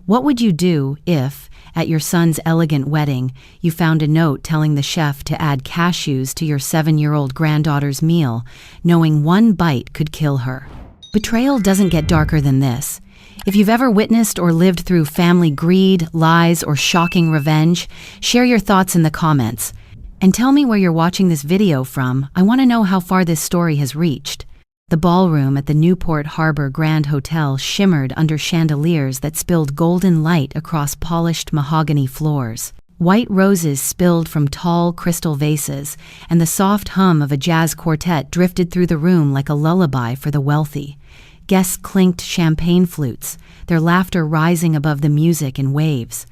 What would you do if, at your son's elegant wedding, you found a note telling the chef to add cashews to your 7-year-old granddaughter's meal, knowing one bite could kill her? Betrayal doesn't get darker than this. If you've ever witnessed or lived through family greed, lies, or shocking revenge, share your thoughts in the comments. And tell me where you're watching this video from. I want to know how far this story has reached. The ballroom at the Newport Harbor Grand Hotel shimmered under chandeliers that spilled golden light across polished mahogany floors. White roses spilled from tall crystal vases, and the soft hum of a jazz quartet drifted through the room like a lullaby for the wealthy. Guests clinked champagne flutes, their laughter rising above the music in waves.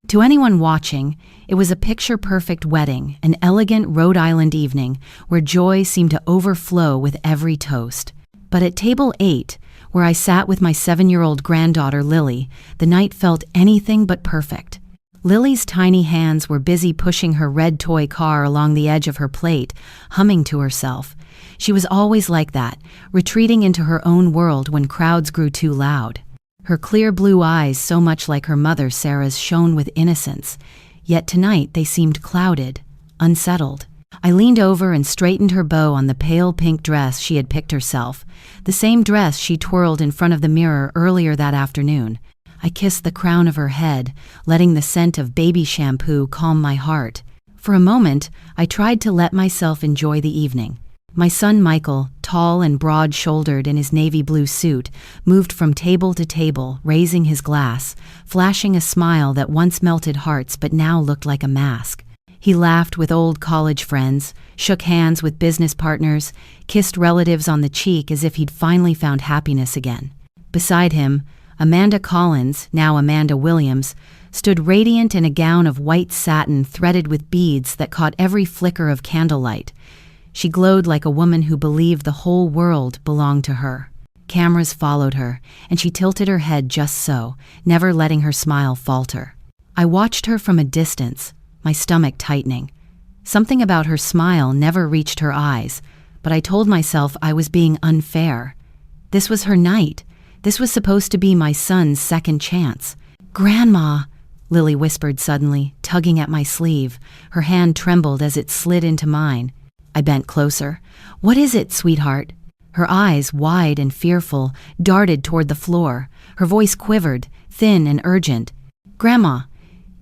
To anyone watching, it was a picture-perfect wedding, an elegant Rhode Island evening where joy seemed to overflow with every toast. But at table 8, where I sat with my 7-year-old granddaughter Lily, the night felt anything but perfect. Lily's tiny hands were busy pushing her red toy car along the edge of her plate, humming to herself. She was always like that, retreating into her own world when crowds grew too loud. Her clear blue eyes, so much like her mother Sarah's, shone with innocence, yet tonight they seemed clouded, unsettled. I leaned over and straightened her bow on the pale pink dress she had picked herself, the same dress she twirled in front of the mirror earlier that afternoon. I kissed the crown of her head, letting the scent of baby shampoo calm my heart. For a moment, I tried to let myself enjoy the evening. My son Michael, tall and broad-shouldered in his navy blue suit, moved from table to table, raising his glass, flashing a smile that once melted hearts but now looked like a mask. He laughed with old college friends, shook hands with business partners, kissed relatives on the cheek as if he'd finally found happiness again. Beside him, Amanda Collins, now Amanda Williams, stood radiant in a gown of white satin threaded with beads that caught every flicker of candlelight. She glowed like a woman who believed the whole world belonged to her. Cameras followed her, and she tilted her head just so, never letting her smile falter. I watched her from a distance, my stomach tightening. Something about her smile never reached her eyes, but I told myself I was being unfair. This was her night. This was supposed to be my son's second chance. "Grandma," Lily whispered suddenly, tugging at my sleeve. Her hand trembled as it slid into mine. I bent closer. "What is it, sweetheart?" Her eyes, wide and fearful, darted toward the floor. Her voice quivered, thin and urgent. "Grandma,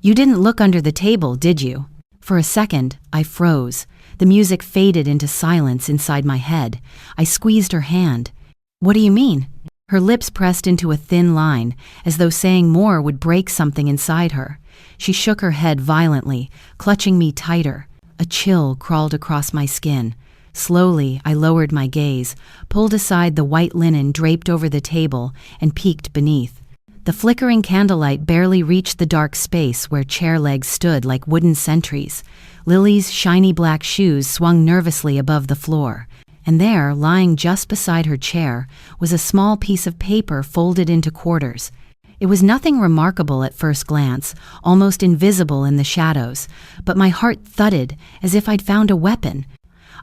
you didn't look under the table, did you?" For a second, I froze. The music faded into silence inside my head. I squeezed her hand. "What do you mean?" Her lips pressed into a thin line, as though saying more would break something inside her. She shook her head violently, clutching me tighter. A chill crawled across my skin. Slowly, I lowered my gaze, pulled aside the white linen draped over the table, and peeked beneath. The flickering candlelight barely reached the dark space where chair legs stood like wooden sentries. Lily's shiny black shoes swung nervously above the floor. And there, lying just beside her chair, was a small piece of paper folded into quarters. It was nothing remarkable at first glance, almost invisible in the shadows, but my heart thudded as if I'd found a weapon.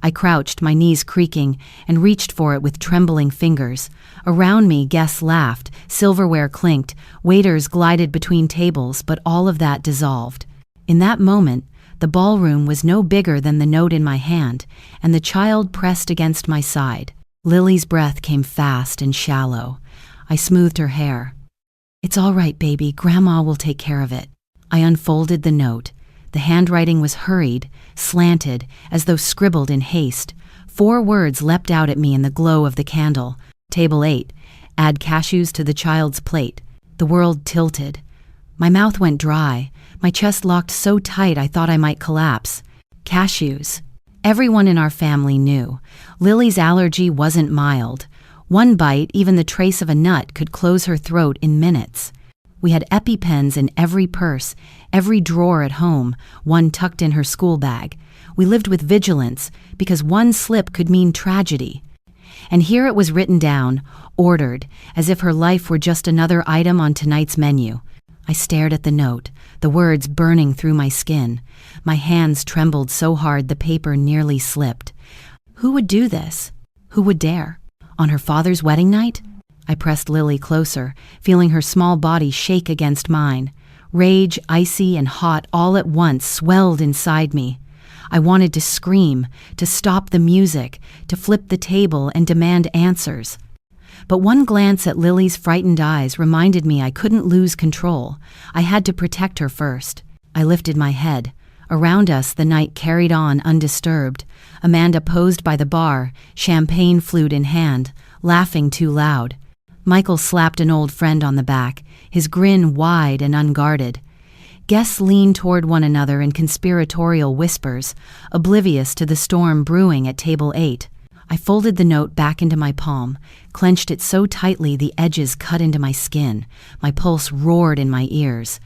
I crouched, my knees creaking, and reached for it with trembling fingers. Around me, guests laughed, silverware clinked, waiters glided between tables, but all of that dissolved. In that moment, the ballroom was no bigger than the note in my hand, and the child pressed against my side. Lily's breath came fast and shallow. I smoothed her hair. "It's all right, baby. Grandma will take care of it." I unfolded the note. The handwriting was hurried, slanted, as though scribbled in haste. 4 words leapt out at me in the glow of the candle. Table 8. Add cashews to the child's plate. The world tilted. My mouth went dry. My chest locked so tight I thought I might collapse. Cashews. Everyone in our family knew. Lily's allergy wasn't mild. One bite, even the trace of a nut, could close her throat in minutes. We had EpiPens in every purse, every drawer at home, one tucked in her school bag. We lived with vigilance, because one slip could mean tragedy. And here it was written down, ordered, as if her life were just another item on tonight's menu. I stared at the note, the words burning through my skin. My hands trembled so hard the paper nearly slipped. Who would do this? Who would dare? On her father's wedding night? I pressed Lily closer, feeling her small body shake against mine. Rage, icy and hot all at once, swelled inside me. I wanted to scream, to stop the music, to flip the table and demand answers. But one glance at Lily's frightened eyes reminded me I couldn't lose control. I had to protect her first. I lifted my head. Around us, the night carried on undisturbed. Amanda posed by the bar, champagne flute in hand, laughing too loud. Michael slapped an old friend on the back, his grin wide and unguarded. Guests leaned toward one another in conspiratorial whispers, oblivious to the storm brewing at table 8. I folded the note back into my palm, clenched it so tightly the edges cut into my skin. My pulse roared in my ears.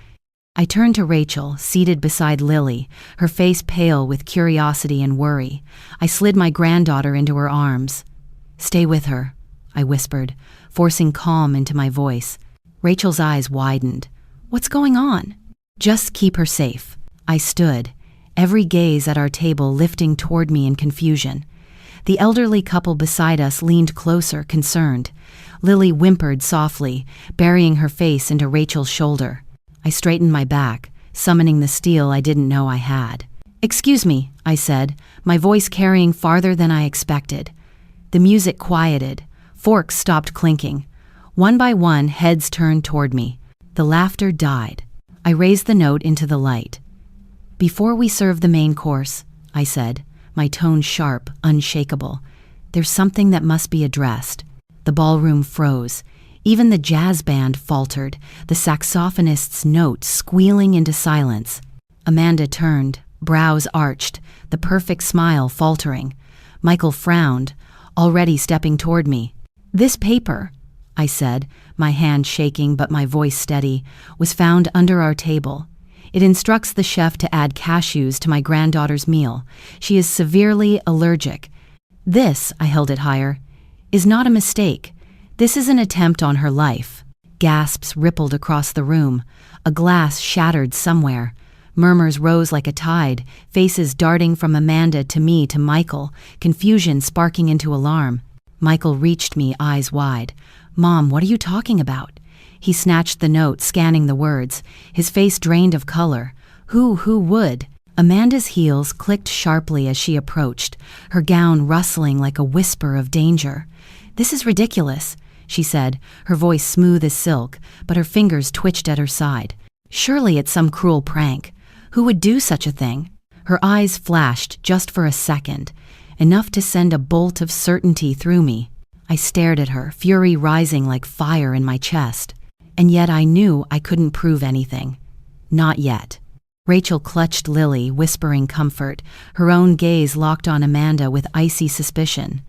I turned to Rachel, seated beside Lily, her face pale with curiosity and worry. I slid my granddaughter into her arms. "Stay with her," I whispered, forcing calm into my voice. Rachel's eyes widened. "What's going on?" "Just keep her safe." I stood, every gaze at our table lifting toward me in confusion. The elderly couple beside us leaned closer, concerned. Lily whimpered softly, burying her face into Rachel's shoulder. I straightened my back, summoning the steel I didn't know I had. "Excuse me," I said, my voice carrying farther than I expected. The music quieted. Forks stopped clinking. One by one, heads turned toward me. The laughter died. I raised the note into the light. "Before we serve the main course," I said, my tone sharp, unshakable, "there's something that must be addressed." The ballroom froze. Even the jazz band faltered, the saxophonist's note squealing into silence. Amanda turned, brows arched, the perfect smile faltering. Michael frowned, already stepping toward me. "This paper," I said, my hand shaking but my voice steady, "was found under our table. It instructs the chef to add cashews to my granddaughter's meal. She is severely allergic. This," I held it higher, "is not a mistake. This is an attempt on her life." Gasps rippled across the room. A glass shattered somewhere. Murmurs rose like a tide, faces darting from Amanda to me to Michael, confusion sparking into alarm. Michael reached me, eyes wide. "Mom, what are you talking about?" He snatched the note, scanning the words, his face drained of color. Who would? Amanda's heels clicked sharply as she approached, her gown rustling like a whisper of danger. "This is ridiculous," she said, her voice smooth as silk, but her fingers twitched at her side. "Surely it's some cruel prank. Who would do such a thing?" Her eyes flashed just for a second, enough to send a bolt of certainty through me. I stared at her, fury rising like fire in my chest. And yet I knew I couldn't prove anything. Not yet. Rachel clutched Lily, whispering comfort, her own gaze locked on Amanda with icy suspicion.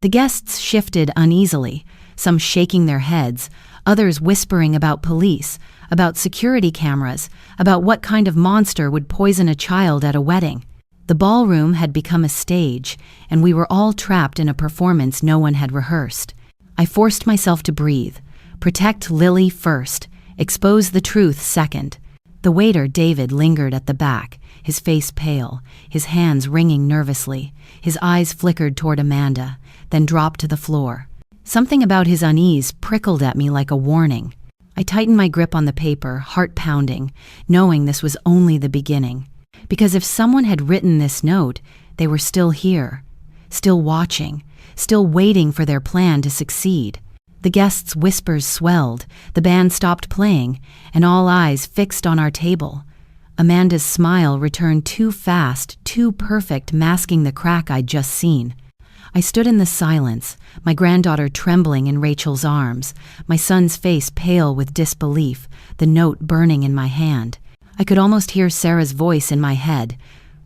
The guests shifted uneasily, some shaking their heads, others whispering about police, about security cameras, about what kind of monster would poison a child at a wedding. The ballroom had become a stage, and we were all trapped in a performance no one had rehearsed. I forced myself to breathe. Protect Lily first, expose the truth second. The waiter, David, lingered at the back, his face pale, his hands wringing nervously. His eyes flickered toward Amanda, then dropped to the floor. Something about his unease prickled at me like a warning. I tightened my grip on the paper, heart pounding, knowing this was only the beginning. Because if someone had written this note, they were still here, still watching, still waiting for their plan to succeed. The guests' whispers swelled, the band stopped playing, and all eyes fixed on our table. Amanda's smile returned too fast, too perfect, masking the crack I'd just seen. I stood in the silence, my granddaughter trembling in Rachel's arms, my son's face pale with disbelief, the note burning in my hand. I could almost hear Sarah's voice in my head,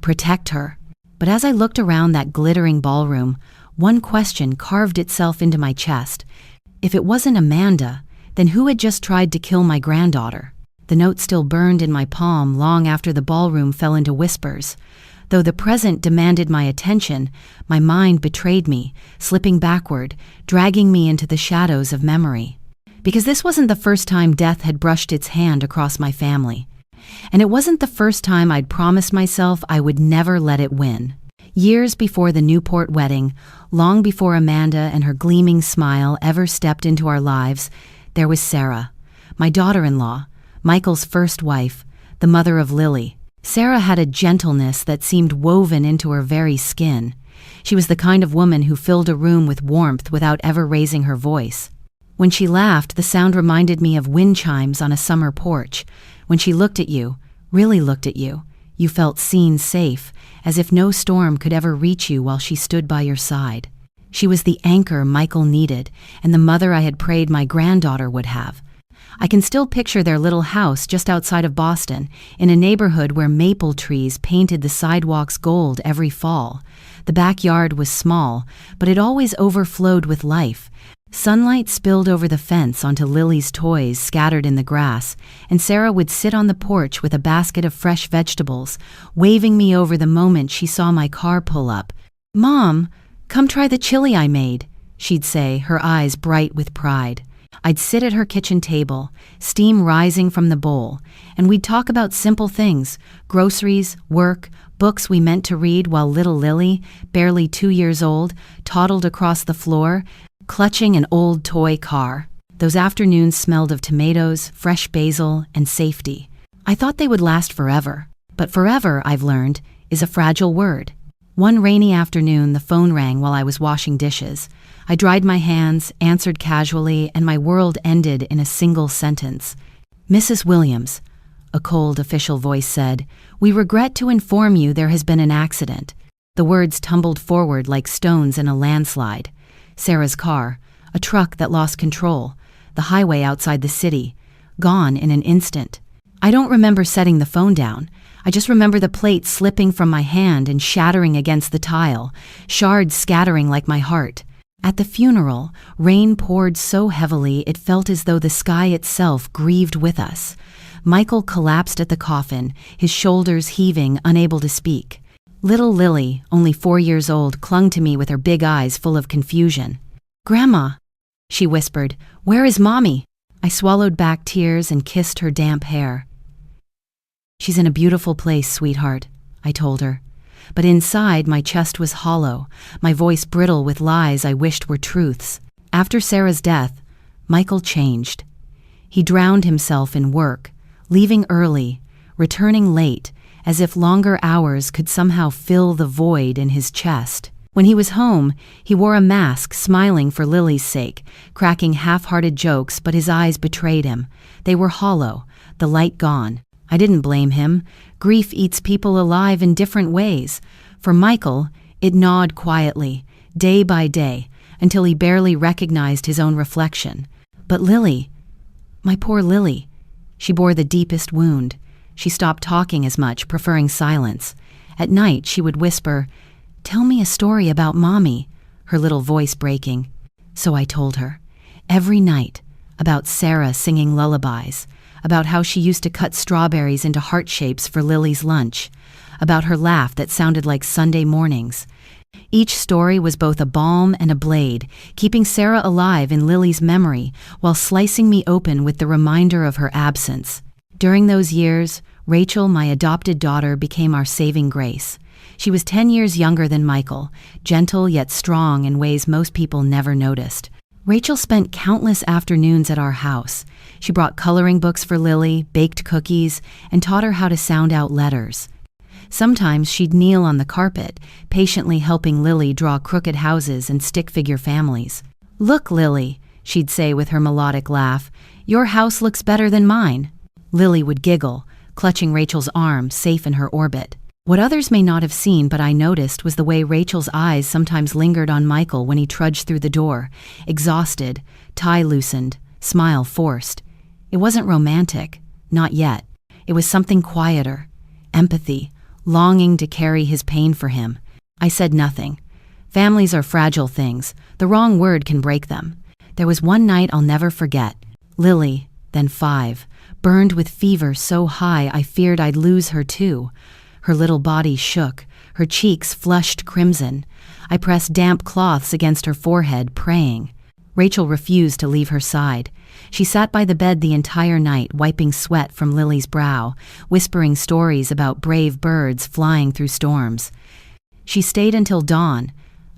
"Protect her." But as I looked around that glittering ballroom, one question carved itself into my chest. If it wasn't Amanda, then who had just tried to kill my granddaughter? The note still burned in my palm long after the ballroom fell into whispers. Though the present demanded my attention, my mind betrayed me, slipping backward, dragging me into the shadows of memory. Because this wasn't the first time death had brushed its hand across my family. And it wasn't the first time I'd promised myself I would never let it win. Years before the Newport wedding, long before Amanda and her gleaming smile ever stepped into our lives, there was Sarah, my daughter-in-law, Michael's first wife, the mother of Lily. Sarah had a gentleness that seemed woven into her very skin. She was the kind of woman who filled a room with warmth without ever raising her voice. When she laughed, the sound reminded me of wind chimes on a summer porch. When she looked at you, really looked at you, you felt seen, safe, as if no storm could ever reach you while she stood by your side. She was the anchor Michael needed, and the mother I had prayed my granddaughter would have. I can still picture their little house just outside of Boston, in a neighborhood where maple trees painted the sidewalks gold every fall. The backyard was small, but it always overflowed with life. Sunlight spilled over the fence onto Lily's toys scattered in the grass, and Sarah would sit on the porch with a basket of fresh vegetables, waving me over the moment she saw my car pull up. "Mom, come try the chili I made," she'd say, her eyes bright with pride. I'd sit at her kitchen table, steam rising from the bowl, and we'd talk about simple things, groceries, work, books we meant to read while little Lily, barely 2 years old, toddled across the floor, clutching an old toy car. Those afternoons smelled of tomatoes, fresh basil, and safety. I thought they would last forever, but forever, I've learned, is a fragile word. One rainy afternoon, the phone rang while I was washing dishes. I dried my hands, answered casually, and my world ended in a single sentence. "Mrs. Williams," a cold official voice said, "we regret to inform you there has been an accident." The words tumbled forward like stones in a landslide. Sarah's car, a truck that lost control, the highway outside the city, gone in an instant. I don't remember setting the phone down. I just remember the plate slipping from my hand and shattering against the tile, shards scattering like my heart. At the funeral, rain poured so heavily it felt as though the sky itself grieved with us. Michael collapsed at the coffin, his shoulders heaving, unable to speak. Little Lily, only 4 years old, clung to me with her big eyes full of confusion. "Grandma," she whispered, "where is Mommy?" I swallowed back tears and kissed her damp hair. "She's in a beautiful place, sweetheart," I told her. But inside, my chest was hollow, my voice brittle with lies I wished were truths. After Sarah's death, Michael changed. He drowned himself in work, leaving early, returning late, as if longer hours could somehow fill the void in his chest. When he was home, he wore a mask, smiling for Lily's sake, cracking half-hearted jokes, but his eyes betrayed him. They were hollow, the light gone. I didn't blame him. Grief eats people alive in different ways. For Michael, it gnawed quietly, day by day, until he barely recognized his own reflection. But Lily, my poor Lily, she bore the deepest wound. She stopped talking as much, preferring silence. At night, she would whisper, "Tell me a story about Mommy," her little voice breaking. So I told her, every night, about Sarah singing lullabies, about how she used to cut strawberries into heart shapes for Lily's lunch, about her laugh that sounded like Sunday mornings. Each story was both a balm and a blade, keeping Sarah alive in Lily's memory while slicing me open with the reminder of her absence. During those years, Rachel, my adopted daughter, became our saving grace. She was 10 years younger than Michael, gentle yet strong in ways most people never noticed. Rachel spent countless afternoons at our house. She brought coloring books for Lily, baked cookies, and taught her how to sound out letters. Sometimes she'd kneel on the carpet, patiently helping Lily draw crooked houses and stick figure families. "Look, Lily," she'd say with her melodic laugh, "your house looks better than mine." Lily would giggle, clutching Rachel's arm, safe in her orbit. What others may not have seen but I noticed was the way Rachel's eyes sometimes lingered on Michael when he trudged through the door, exhausted, tie loosened, smile forced. It wasn't romantic, not yet. It was something quieter, empathy, longing to carry his pain for him. I said nothing. Families are fragile things. The wrong word can break them. There was one night I'll never forget. Lily, then 5, burned with fever so high I feared I'd lose her too. Her little body shook, her cheeks flushed crimson. I pressed damp cloths against her forehead, praying. Rachel refused to leave her side. She sat by the bed the entire night, wiping sweat from Lily's brow, whispering stories about brave birds flying through storms. She stayed until dawn,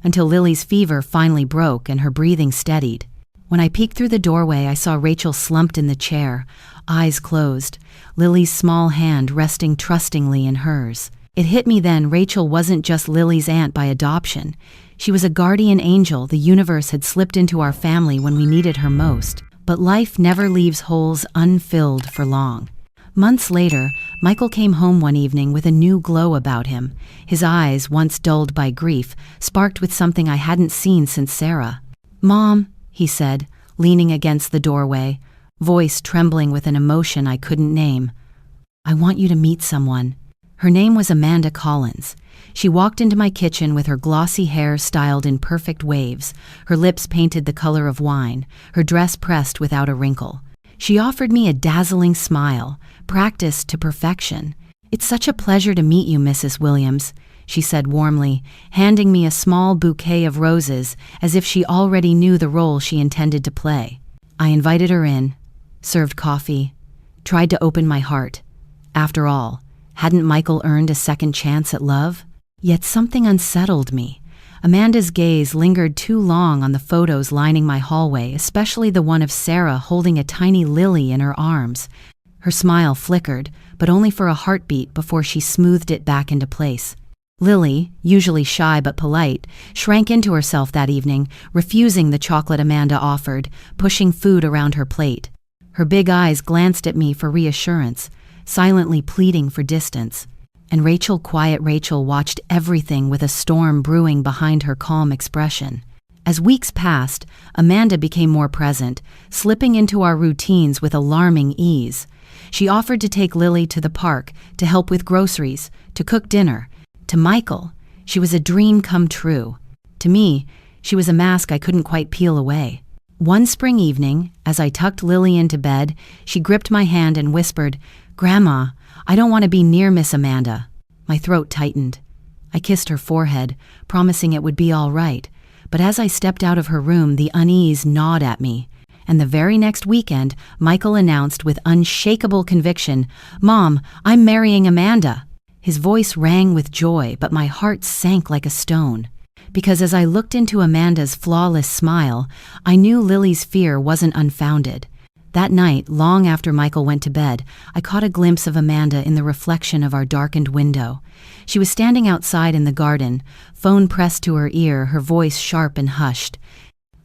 until Lily's fever finally broke and her breathing steadied. When I peeked through the doorway, I saw Rachel slumped in the chair, eyes closed, Lily's small hand resting trustingly in hers. It hit me then Rachel wasn't just Lily's aunt by adoption. She was a guardian angel the universe had slipped into our family when we needed her most. But life never leaves holes unfilled for long. Months later, Michael came home one evening with a new glow about him. His eyes, once dulled by grief, sparked with something I hadn't seen since Sarah. "Mom," he said, leaning against the doorway, voice trembling with an emotion I couldn't name. "I want you to meet someone." Her name was Amanda Collins. She walked into my kitchen with her glossy hair styled in perfect waves, her lips painted the color of wine, her dress pressed without a wrinkle. She offered me a dazzling smile, practiced to perfection. "It's such a pleasure to meet you, Mrs. Williams," she said warmly, handing me a small bouquet of roses as if she already knew the role she intended to play. I invited her in, served coffee, tried to open my heart. After all, hadn't Michael earned a second chance at love? Yet something unsettled me. Amanda's gaze lingered too long on the photos lining my hallway, especially the one of Sarah holding a tiny Lily in her arms. Her smile flickered, but only for a heartbeat before she smoothed it back into place. Lily, usually shy but polite, shrank into herself that evening, refusing the chocolate Amanda offered, pushing food around her plate. Her big eyes glanced at me for reassurance, silently pleading for distance. And quiet Rachel, watched everything with a storm brewing behind her calm expression. As weeks passed, Amanda became more present, slipping into our routines with alarming ease. She offered to take Lily to the park, to help with groceries, to cook dinner. To Michael, she was a dream come true. To me, she was a mask I couldn't quite peel away. One spring evening, as I tucked Lily into bed, she gripped my hand and whispered, "Grandma, I don't want to be near Miss Amanda." My throat tightened. I kissed her forehead, promising it would be all right. But as I stepped out of her room, the unease gnawed at me. And the very next weekend, Michael announced with unshakable conviction, "Mom, I'm marrying Amanda." His voice rang with joy, but my heart sank like a stone. Because as I looked into Amanda's flawless smile, I knew Lily's fear wasn't unfounded. That night, long after Michael went to bed, I caught a glimpse of Amanda in the reflection of our darkened window. She was standing outside in the garden, phone pressed to her ear, her voice sharp and hushed.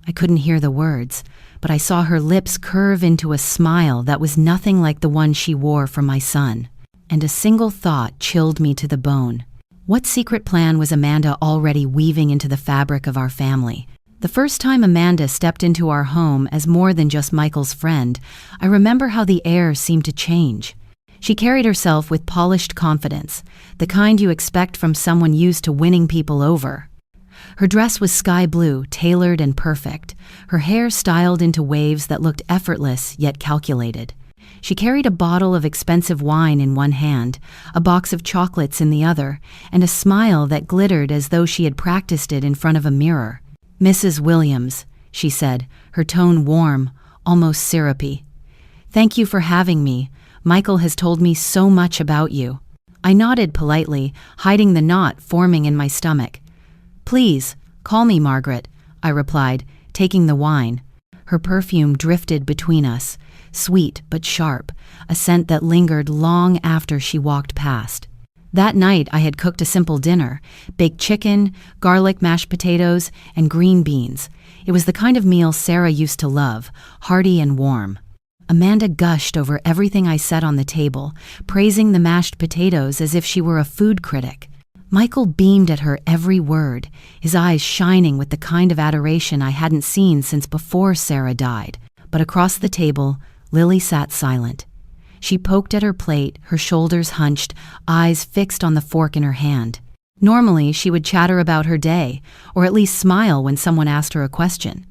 I couldn't hear the words, but I saw her lips curve into a smile that was nothing like the one she wore for my son. And a single thought chilled me to the bone. What secret plan was Amanda already weaving into the fabric of our family? The first time Amanda stepped into our home as more than just Michael's friend, I remember how the air seemed to change. She carried herself with polished confidence, the kind you expect from someone used to winning people over. Her dress was sky blue, tailored and perfect, her hair styled into waves that looked effortless yet calculated. She carried a bottle of expensive wine in one hand, a box of chocolates in the other, and a smile that glittered as though she had practiced it in front of a mirror. "Mrs. Williams," she said, her tone warm, almost syrupy. "Thank you for having me. Michael has told me so much about you." I nodded politely, hiding the knot forming in my stomach. "Please, call me Margaret," I replied, taking the wine. Her perfume drifted between us, sweet but sharp, a scent that lingered long after she walked past. That night I had cooked a simple dinner, baked chicken, garlic mashed potatoes, and green beans. It was the kind of meal Sarah used to love, hearty and warm. Amanda gushed over everything I set on the table, praising the mashed potatoes as if she were a food critic. Michael beamed at her every word, his eyes shining with the kind of adoration I hadn't seen since before Sarah died. But across the table, Lily sat silent. She poked at her plate, her shoulders hunched, eyes fixed on the fork in her hand. Normally, she would chatter about her day, or at least smile when someone asked her a question.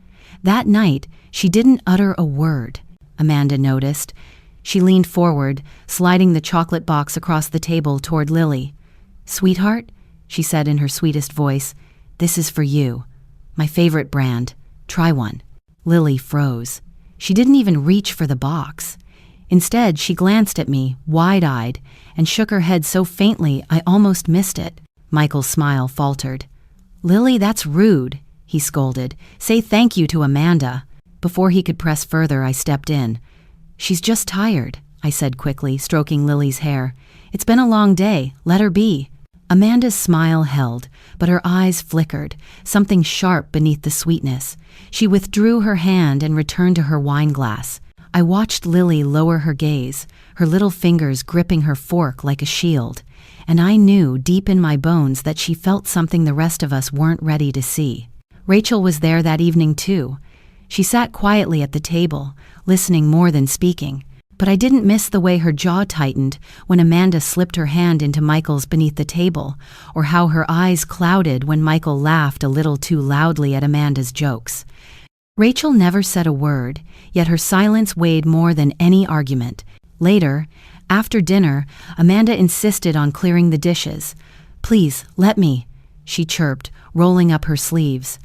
That night, she didn't utter a word. Amanda noticed. She leaned forward, sliding the chocolate box across the table toward Lily. "Sweetheart," she said in her sweetest voice, "this is for you. My favorite brand. Try one." Lily froze. She didn't even reach for the box. Instead, she glanced at me, wide-eyed, and shook her head so faintly I almost missed it. Michael's smile faltered. "Lily, that's rude," he scolded. "Say thank you to Amanda." Before he could press further, I stepped in. "She's just tired," I said quickly, stroking Lily's hair. "It's been a long day. Let her be." Amanda's smile held, but her eyes flickered, something sharp beneath the sweetness. She withdrew her hand and returned to her wine glass. I watched Lily lower her gaze, her little fingers gripping her fork like a shield, and I knew deep in my bones that she felt something the rest of us weren't ready to see. Rachel was there that evening too. She sat quietly at the table, listening more than speaking, but I didn't miss the way her jaw tightened when Amanda slipped her hand into Michael's beneath the table, or how her eyes clouded when Michael laughed a little too loudly at Amanda's jokes. Rachel never said a word, yet her silence weighed more than any argument. Later, after dinner, Amanda insisted on clearing the dishes. "Please, let me," she chirped, rolling up her sleeves.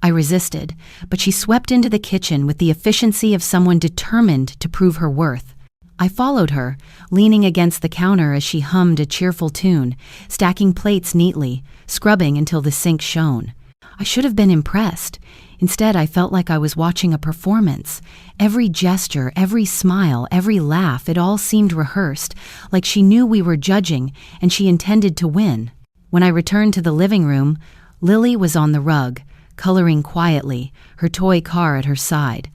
I resisted, but she swept into the kitchen with the efficiency of someone determined to prove her worth. I followed her, leaning against the counter as she hummed a cheerful tune, stacking plates neatly, scrubbing until the sink shone. I should have been impressed. Instead, I felt like I was watching a performance. Every gesture, every smile, every laugh, it all seemed rehearsed, like she knew we were judging and she intended to win. When I returned to the living room, Lily was on the rug, coloring quietly, her toy car at her side.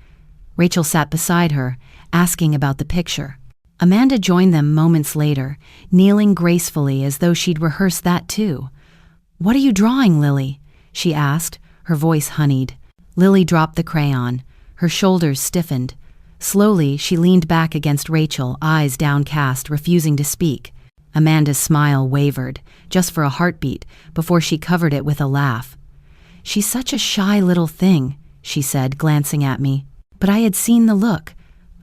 Rachel sat beside her, asking about the picture. Amanda joined them moments later, kneeling gracefully as though she'd rehearsed that too. "What are you drawing, Lily?" she asked, her voice honeyed. Lily dropped the crayon. Her shoulders stiffened. Slowly, she leaned back against Rachel, eyes downcast, refusing to speak. Amanda's smile wavered, just for a heartbeat, before she covered it with a laugh. "She's such a shy little thing," she said, glancing at me. But I had seen the look.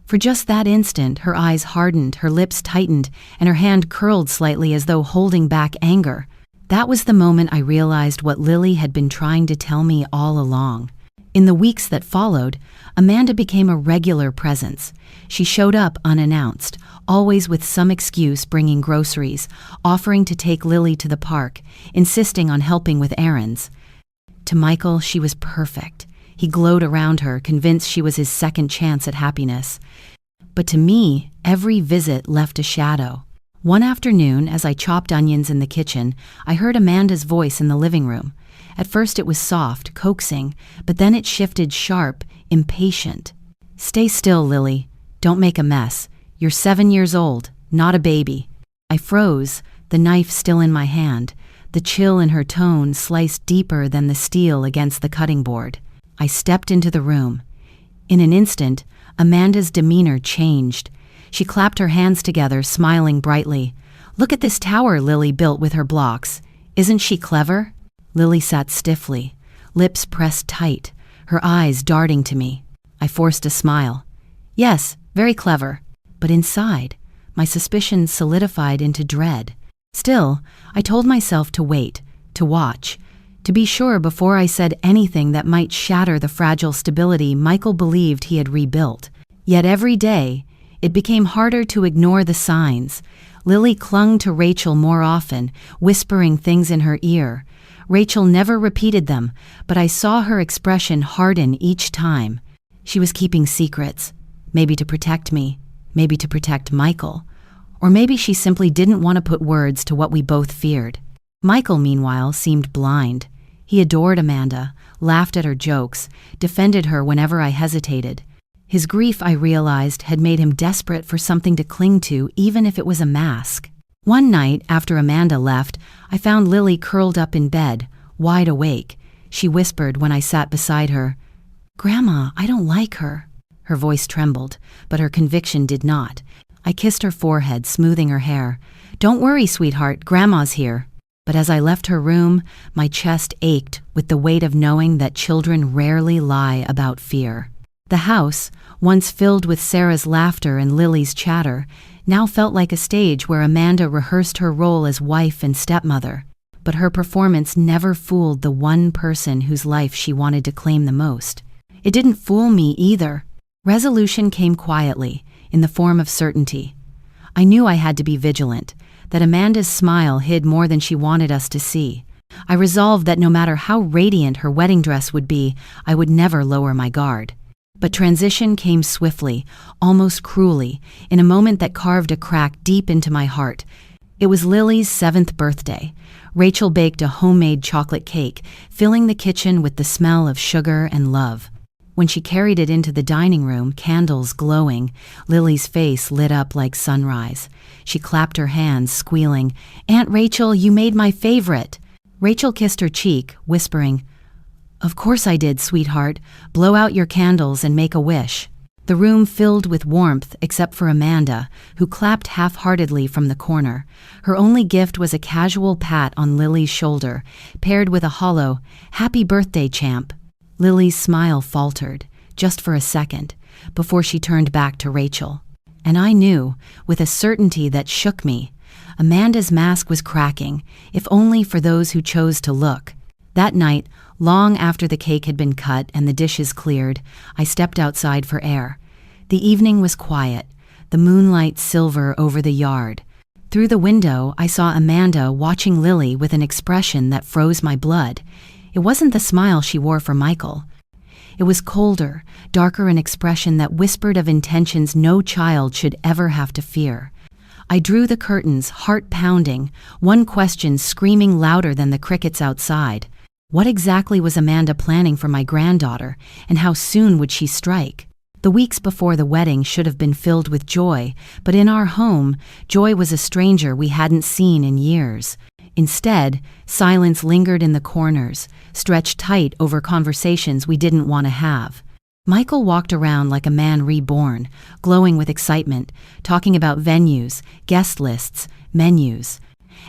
For just that instant, her eyes hardened, her lips tightened, and her hand curled slightly as though holding back anger. That was the moment I realized what Lily had been trying to tell me all along. In the weeks that followed, Amanda became a regular presence. She showed up unannounced, always with some excuse, bringing groceries, offering to take Lily to the park, insisting on helping with errands. To Michael, she was perfect. He glowed around her, convinced she was his second chance at happiness. But to me, every visit left a shadow. One afternoon, as I chopped onions in the kitchen, I heard Amanda's voice in the living room. At first it was soft, coaxing, but then it shifted sharp, impatient. "Stay still, Lily. Don't make a mess. You're 7 years old, not a baby." I froze, the knife still in my hand. The chill in her tone sliced deeper than the steel against the cutting board. I stepped into the room. In an instant, Amanda's demeanor changed. She clapped her hands together, smiling brightly. "Look at this tower Lily built with her blocks. Isn't she clever?" Lily sat stiffly, lips pressed tight, her eyes darting to me. I forced a smile. "Yes, very clever." But inside, my suspicions solidified into dread. Still, I told myself to wait, to watch, to be sure before I said anything that might shatter the fragile stability Michael believed he had rebuilt. Yet every day, it became harder to ignore the signs. Lily clung to Rachel more often, whispering things in her ear. Rachel never repeated them, but I saw her expression harden each time. She was keeping secrets, maybe to protect me, maybe to protect Michael, or maybe she simply didn't want to put words to what we both feared. Michael, meanwhile, seemed blind. He adored Amanda, laughed at her jokes, defended her whenever I hesitated. His grief, I realized, had made him desperate for something to cling to, even if it was a mask. One night, after Amanda left, I found Lily curled up in bed, wide awake. She whispered when I sat beside her, "Grandma, I don't like her." Her voice trembled, but her conviction did not. I kissed her forehead, smoothing her hair. "Don't worry, sweetheart, Grandma's here." But as I left her room, my chest ached with the weight of knowing that children rarely lie about fear. The house, once filled with Sarah's laughter and Lily's chatter, now felt like a stage where Amanda rehearsed her role as wife and stepmother. But her performance never fooled the one person whose life she wanted to claim the most. It didn't fool me either. Resolution came quietly, in the form of certainty. I knew I had to be vigilant. that Amanda's smile hid more than she wanted us to see. I resolved that no matter how radiant her wedding dress would be, I would never lower my guard. But transition came swiftly, almost cruelly, in a moment that carved a crack deep into my heart. It was Lily's 7th birthday. Rachel baked a homemade chocolate cake, filling the kitchen with the smell of sugar and love. When she carried it into the dining room, candles glowing, Lily's face lit up like sunrise. She clapped her hands, squealing, "Aunt Rachel, you made my favorite!" Rachel kissed her cheek, whispering, "Of course I did, sweetheart. Blow out your candles and make a wish." The room filled with warmth except for Amanda, who clapped half-heartedly from the corner. Her only gift was a casual pat on Lily's shoulder, paired with a hollow, "Happy birthday, champ." Lily's smile faltered, just for a second, before she turned back to Rachel. And I knew, with a certainty that shook me, Amanda's mask was cracking, if only for those who chose to look. That night, long after the cake had been cut and the dishes cleared, I stepped outside for air. The evening was quiet, the moonlight silver over the yard. Through the window, I saw Amanda watching Lily with an expression that froze my blood. It wasn't the smile she wore for Michael. It was colder, darker, an expression that whispered of intentions no child should ever have to fear. I drew the curtains, heart pounding, one question screaming louder than the crickets outside. What exactly was Amanda planning for my granddaughter, and how soon would she strike? The weeks before the wedding should have been filled with joy, but in our home, joy was a stranger we hadn't seen in years. Instead, silence lingered in the corners, stretched tight over conversations we didn't want to have. Michael walked around like a man reborn, glowing with excitement, talking about venues, guest lists, menus.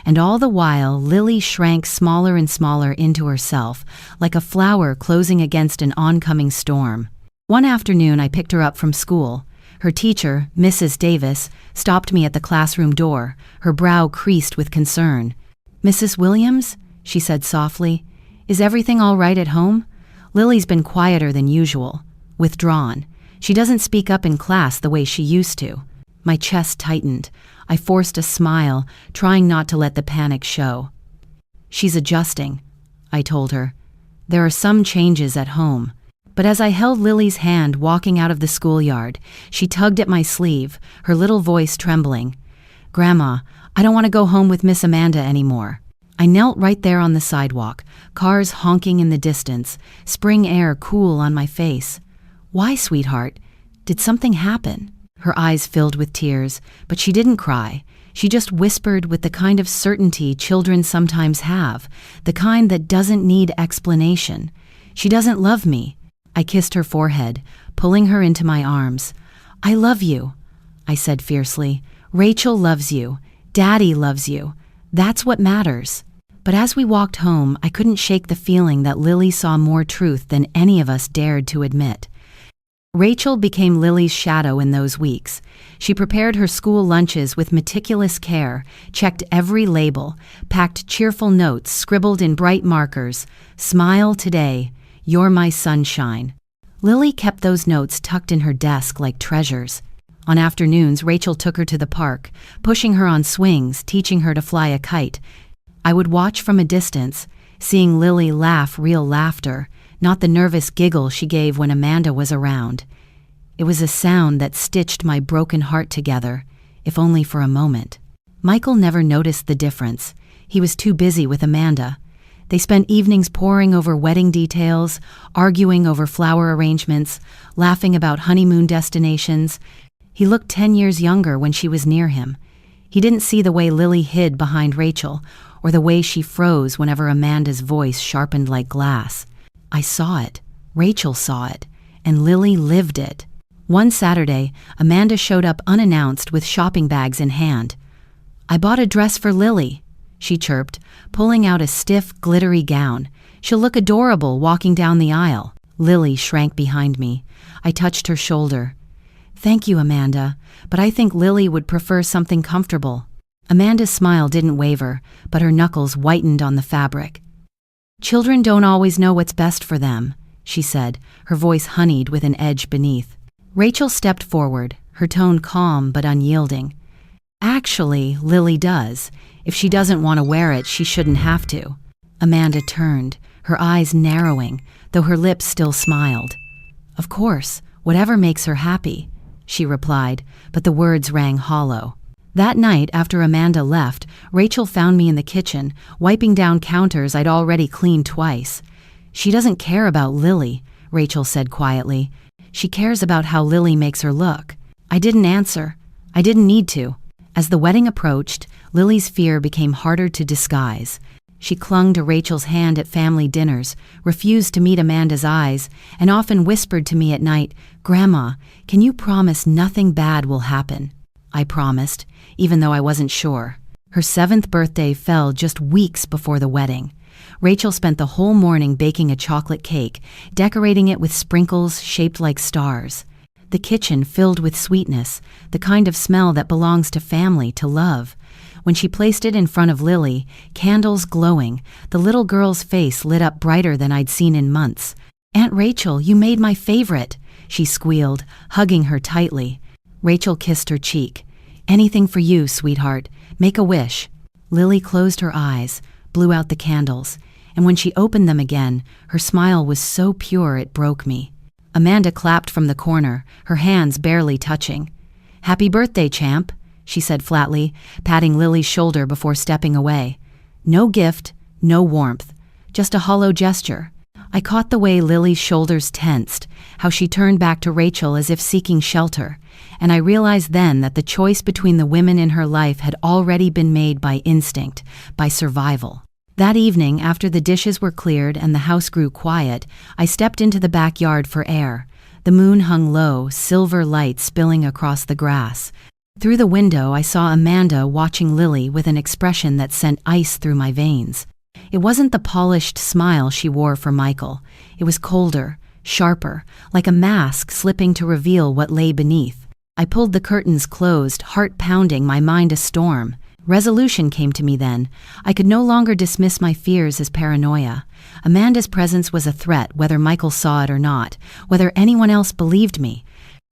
And all the while, Lily shrank smaller and smaller into herself, like a flower closing against an oncoming storm. One afternoon, I picked her up from school. Her teacher, Mrs. Davis, stopped me at the classroom door, her brow creased with concern. "Mrs. Williams," she said softly, "is everything all right at home? Lily's been quieter than usual, withdrawn. She doesn't speak up in class the way she used to." My chest tightened. I forced a smile, trying not to let the panic show. "She's adjusting," I told her. "There are some changes at home." But as I held Lily's hand walking out of the schoolyard, she tugged at my sleeve, her little voice trembling. "Grandma, I don't want to go home with Miss Amanda anymore." I knelt right there on the sidewalk, cars honking in the distance, spring air cool on my face. "Why, sweetheart? Did something happen?" Her eyes filled with tears, but she didn't cry. She just whispered with the kind of certainty children sometimes have, the kind that doesn't need explanation. "She doesn't love me." I kissed her forehead, pulling her into my arms. "I love you," I said fiercely. "Rachel loves you. Daddy loves you. That's what matters." But as we walked home, I couldn't shake the feeling that Lily saw more truth than any of us dared to admit. Rachel became Lily's shadow in those weeks. She prepared her school lunches with meticulous care, checked every label, packed cheerful notes scribbled in bright markers. "Smile today. You're my sunshine." Lily kept those notes tucked in her desk like treasures. On afternoons, Rachel took her to the park, pushing her on swings, teaching her to fly a kite. I would watch from a distance, seeing Lily laugh real laughter, not the nervous giggle she gave when Amanda was around. It was a sound that stitched my broken heart together, if only for a moment. Michael never noticed the difference. He was too busy with Amanda. They spent evenings poring over wedding details, arguing over flower arrangements, laughing about honeymoon destinations. He looked 10 years younger when she was near him. He didn't see the way Lily hid behind Rachel, or the way she froze whenever Amanda's voice sharpened like glass. I saw it, Rachel saw it, and Lily lived it. One Saturday, Amanda showed up unannounced with shopping bags in hand. "I bought a dress for Lily," she chirped, pulling out a stiff, glittery gown. "She'll look adorable walking down the aisle." Lily shrank behind me. I touched her shoulder. "Thank you, Amanda, but I think Lily would prefer something comfortable." Amanda's smile didn't waver, but her knuckles whitened on the fabric. "Children don't always know what's best for them," she said, her voice honeyed with an edge beneath. Rachel stepped forward, her tone calm but unyielding. Actually, Lily does. If she doesn't want to wear it, she shouldn't have to. Amanda turned, her eyes narrowing, though her lips still smiled. Of course, whatever makes her happy, she replied, but the words rang hollow. That night, after Amanda left, Rachel found me in the kitchen, wiping down counters I'd already cleaned twice. She doesn't care about Lily, Rachel said quietly. She cares about how Lily makes her look. I didn't answer. I didn't need to. As the wedding approached, Lily's fear became harder to disguise. She clung to Rachel's hand at family dinners, refused to meet Amanda's eyes, and often whispered to me at night, "Grandma, can you promise nothing bad will happen?" I promised, even though I wasn't sure. Her 7th birthday fell just weeks before the wedding. Rachel spent the whole morning baking a chocolate cake, decorating it with sprinkles shaped like stars. The kitchen filled with sweetness, the kind of smell that belongs to family, to love. When she placed it in front of Lily, candles glowing, the little girl's face lit up brighter than I'd seen in months. "Aunt Rachel, you made my favorite," she squealed, hugging her tightly. Rachel kissed her cheek. "Anything for you, sweetheart. Make a wish." Lily closed her eyes, blew out the candles, and when she opened them again, her smile was so pure it broke me. Amanda clapped from the corner, her hands barely touching. "Happy birthday, champ," she said flatly, patting Lily's shoulder before stepping away. No gift, no warmth, just a hollow gesture. I caught the way Lily's shoulders tensed, how she turned back to Rachel as if seeking shelter, and I realized then that the choice between the women in her life had already been made by instinct, by survival. That evening, after the dishes were cleared and the house grew quiet, I stepped into the backyard for air. The moon hung low, silver light spilling across the grass. Through the window, I saw Amanda watching Lily with an expression that sent ice through my veins. It wasn't the polished smile she wore for Michael. It was colder, sharper, like a mask slipping to reveal what lay beneath. I pulled the curtains closed, heart pounding, my mind a storm. Resolution came to me then. I could no longer dismiss my fears as paranoia. Amanda's presence was a threat, whether Michael saw it or not, whether anyone else believed me.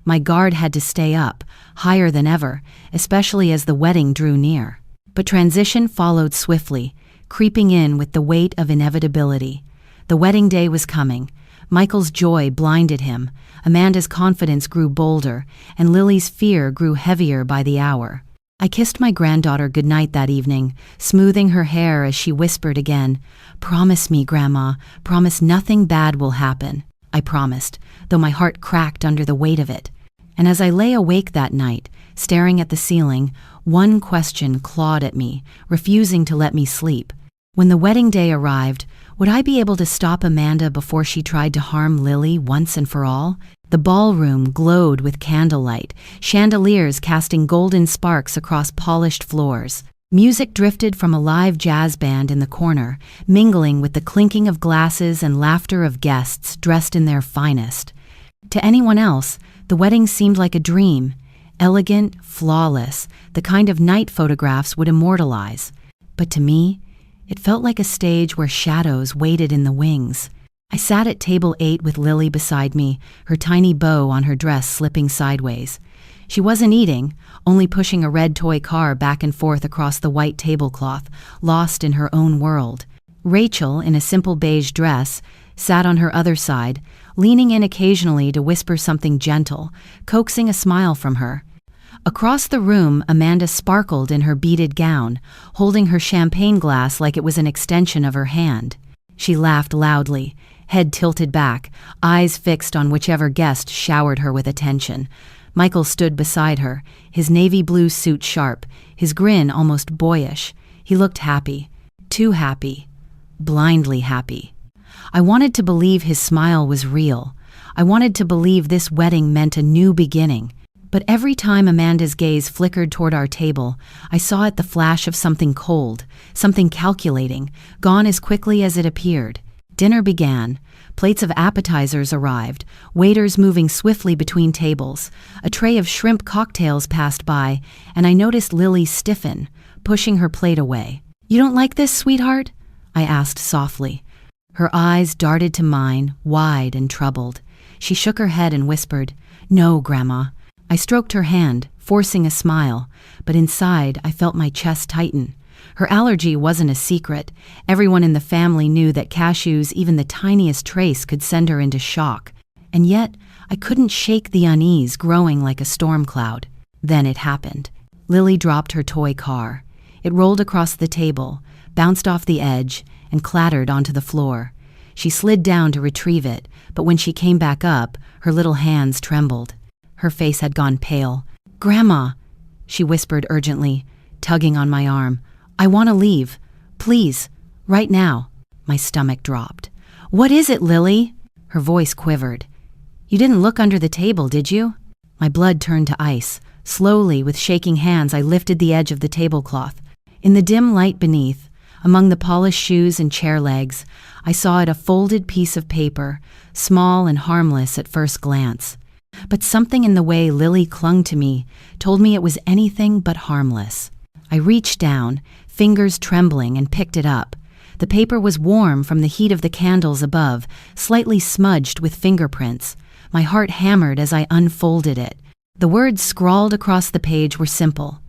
My guard had to stay up, higher than ever, especially as the wedding drew near. But transition followed swiftly, creeping in with the weight of inevitability. The wedding day was coming. Michael's joy blinded him. Amanda's confidence grew bolder, and Lily's fear grew heavier by the hour. I kissed my granddaughter goodnight that evening, smoothing her hair as she whispered again, "Promise me, Grandma, promise nothing bad will happen." I promised, though my heart cracked under the weight of it. And as I lay awake that night, staring at the ceiling, one question clawed at me, refusing to let me sleep. When the wedding day arrived, would I be able to stop Amanda before she tried to harm Lily once and for all? The ballroom glowed with candlelight, chandeliers casting golden sparks across polished floors. Music drifted from a live jazz band in the corner, mingling with the clinking of glasses and laughter of guests dressed in their finest. To anyone else, the wedding seemed like a dream, elegant, flawless, the kind of night photographs would immortalize. But to me, it felt like a stage where shadows waited in the wings. I sat at table 8 with Lily beside me, her tiny bow on her dress slipping sideways. She wasn't eating, only pushing a red toy car back and forth across the white tablecloth, lost in her own world. Rachel, in a simple beige dress, sat on her other side, leaning in occasionally to whisper something gentle, coaxing a smile from her. Across the room, Amanda sparkled in her beaded gown, holding her champagne glass like it was an extension of her hand. She laughed loudly, head tilted back, eyes fixed on whichever guest showered her with attention. Michael stood beside her, his navy blue suit sharp, his grin almost boyish. He looked happy, too happy, blindly happy. I wanted to believe his smile was real. I wanted to believe this wedding meant a new beginning. But every time Amanda's gaze flickered toward our table, I saw it the flash of something cold, something calculating, gone as quickly as it appeared. Dinner began. Plates of appetizers arrived, waiters moving swiftly between tables. A tray of shrimp cocktails passed by, and I noticed Lily stiffen, pushing her plate away. "You don't like this, sweetheart?" I asked softly. Her eyes darted to mine, wide and troubled. She shook her head and whispered, "No, Grandma." I stroked her hand, forcing a smile, but inside I felt my chest tighten. Her allergy wasn't a secret. Everyone in the family knew that cashews, even the tiniest trace, could send her into shock. And yet, I couldn't shake the unease growing like a storm cloud. Then it happened. Lily dropped her toy car. It rolled across the table, bounced off the edge, and clattered onto the floor. She slid down to retrieve it, but when she came back up, her little hands trembled. Her face had gone pale. "Grandma," she whispered urgently, tugging on my arm. "I want to leave. Please, right now." My stomach dropped. "What is it, Lily?" Her voice quivered. "You didn't look under the table, did you?" My blood turned to ice. Slowly, with shaking hands, I lifted the edge of the tablecloth. In the dim light beneath, among the polished shoes and chair legs, I saw it a folded piece of paper, small and harmless at first glance. But something in the way Lily clung to me told me it was anything but harmless. I reached down, fingers trembling, and picked it up. The paper was warm from the heat of the candles above, slightly smudged with fingerprints. My heart hammered as I unfolded it. The words scrawled across the page were simple.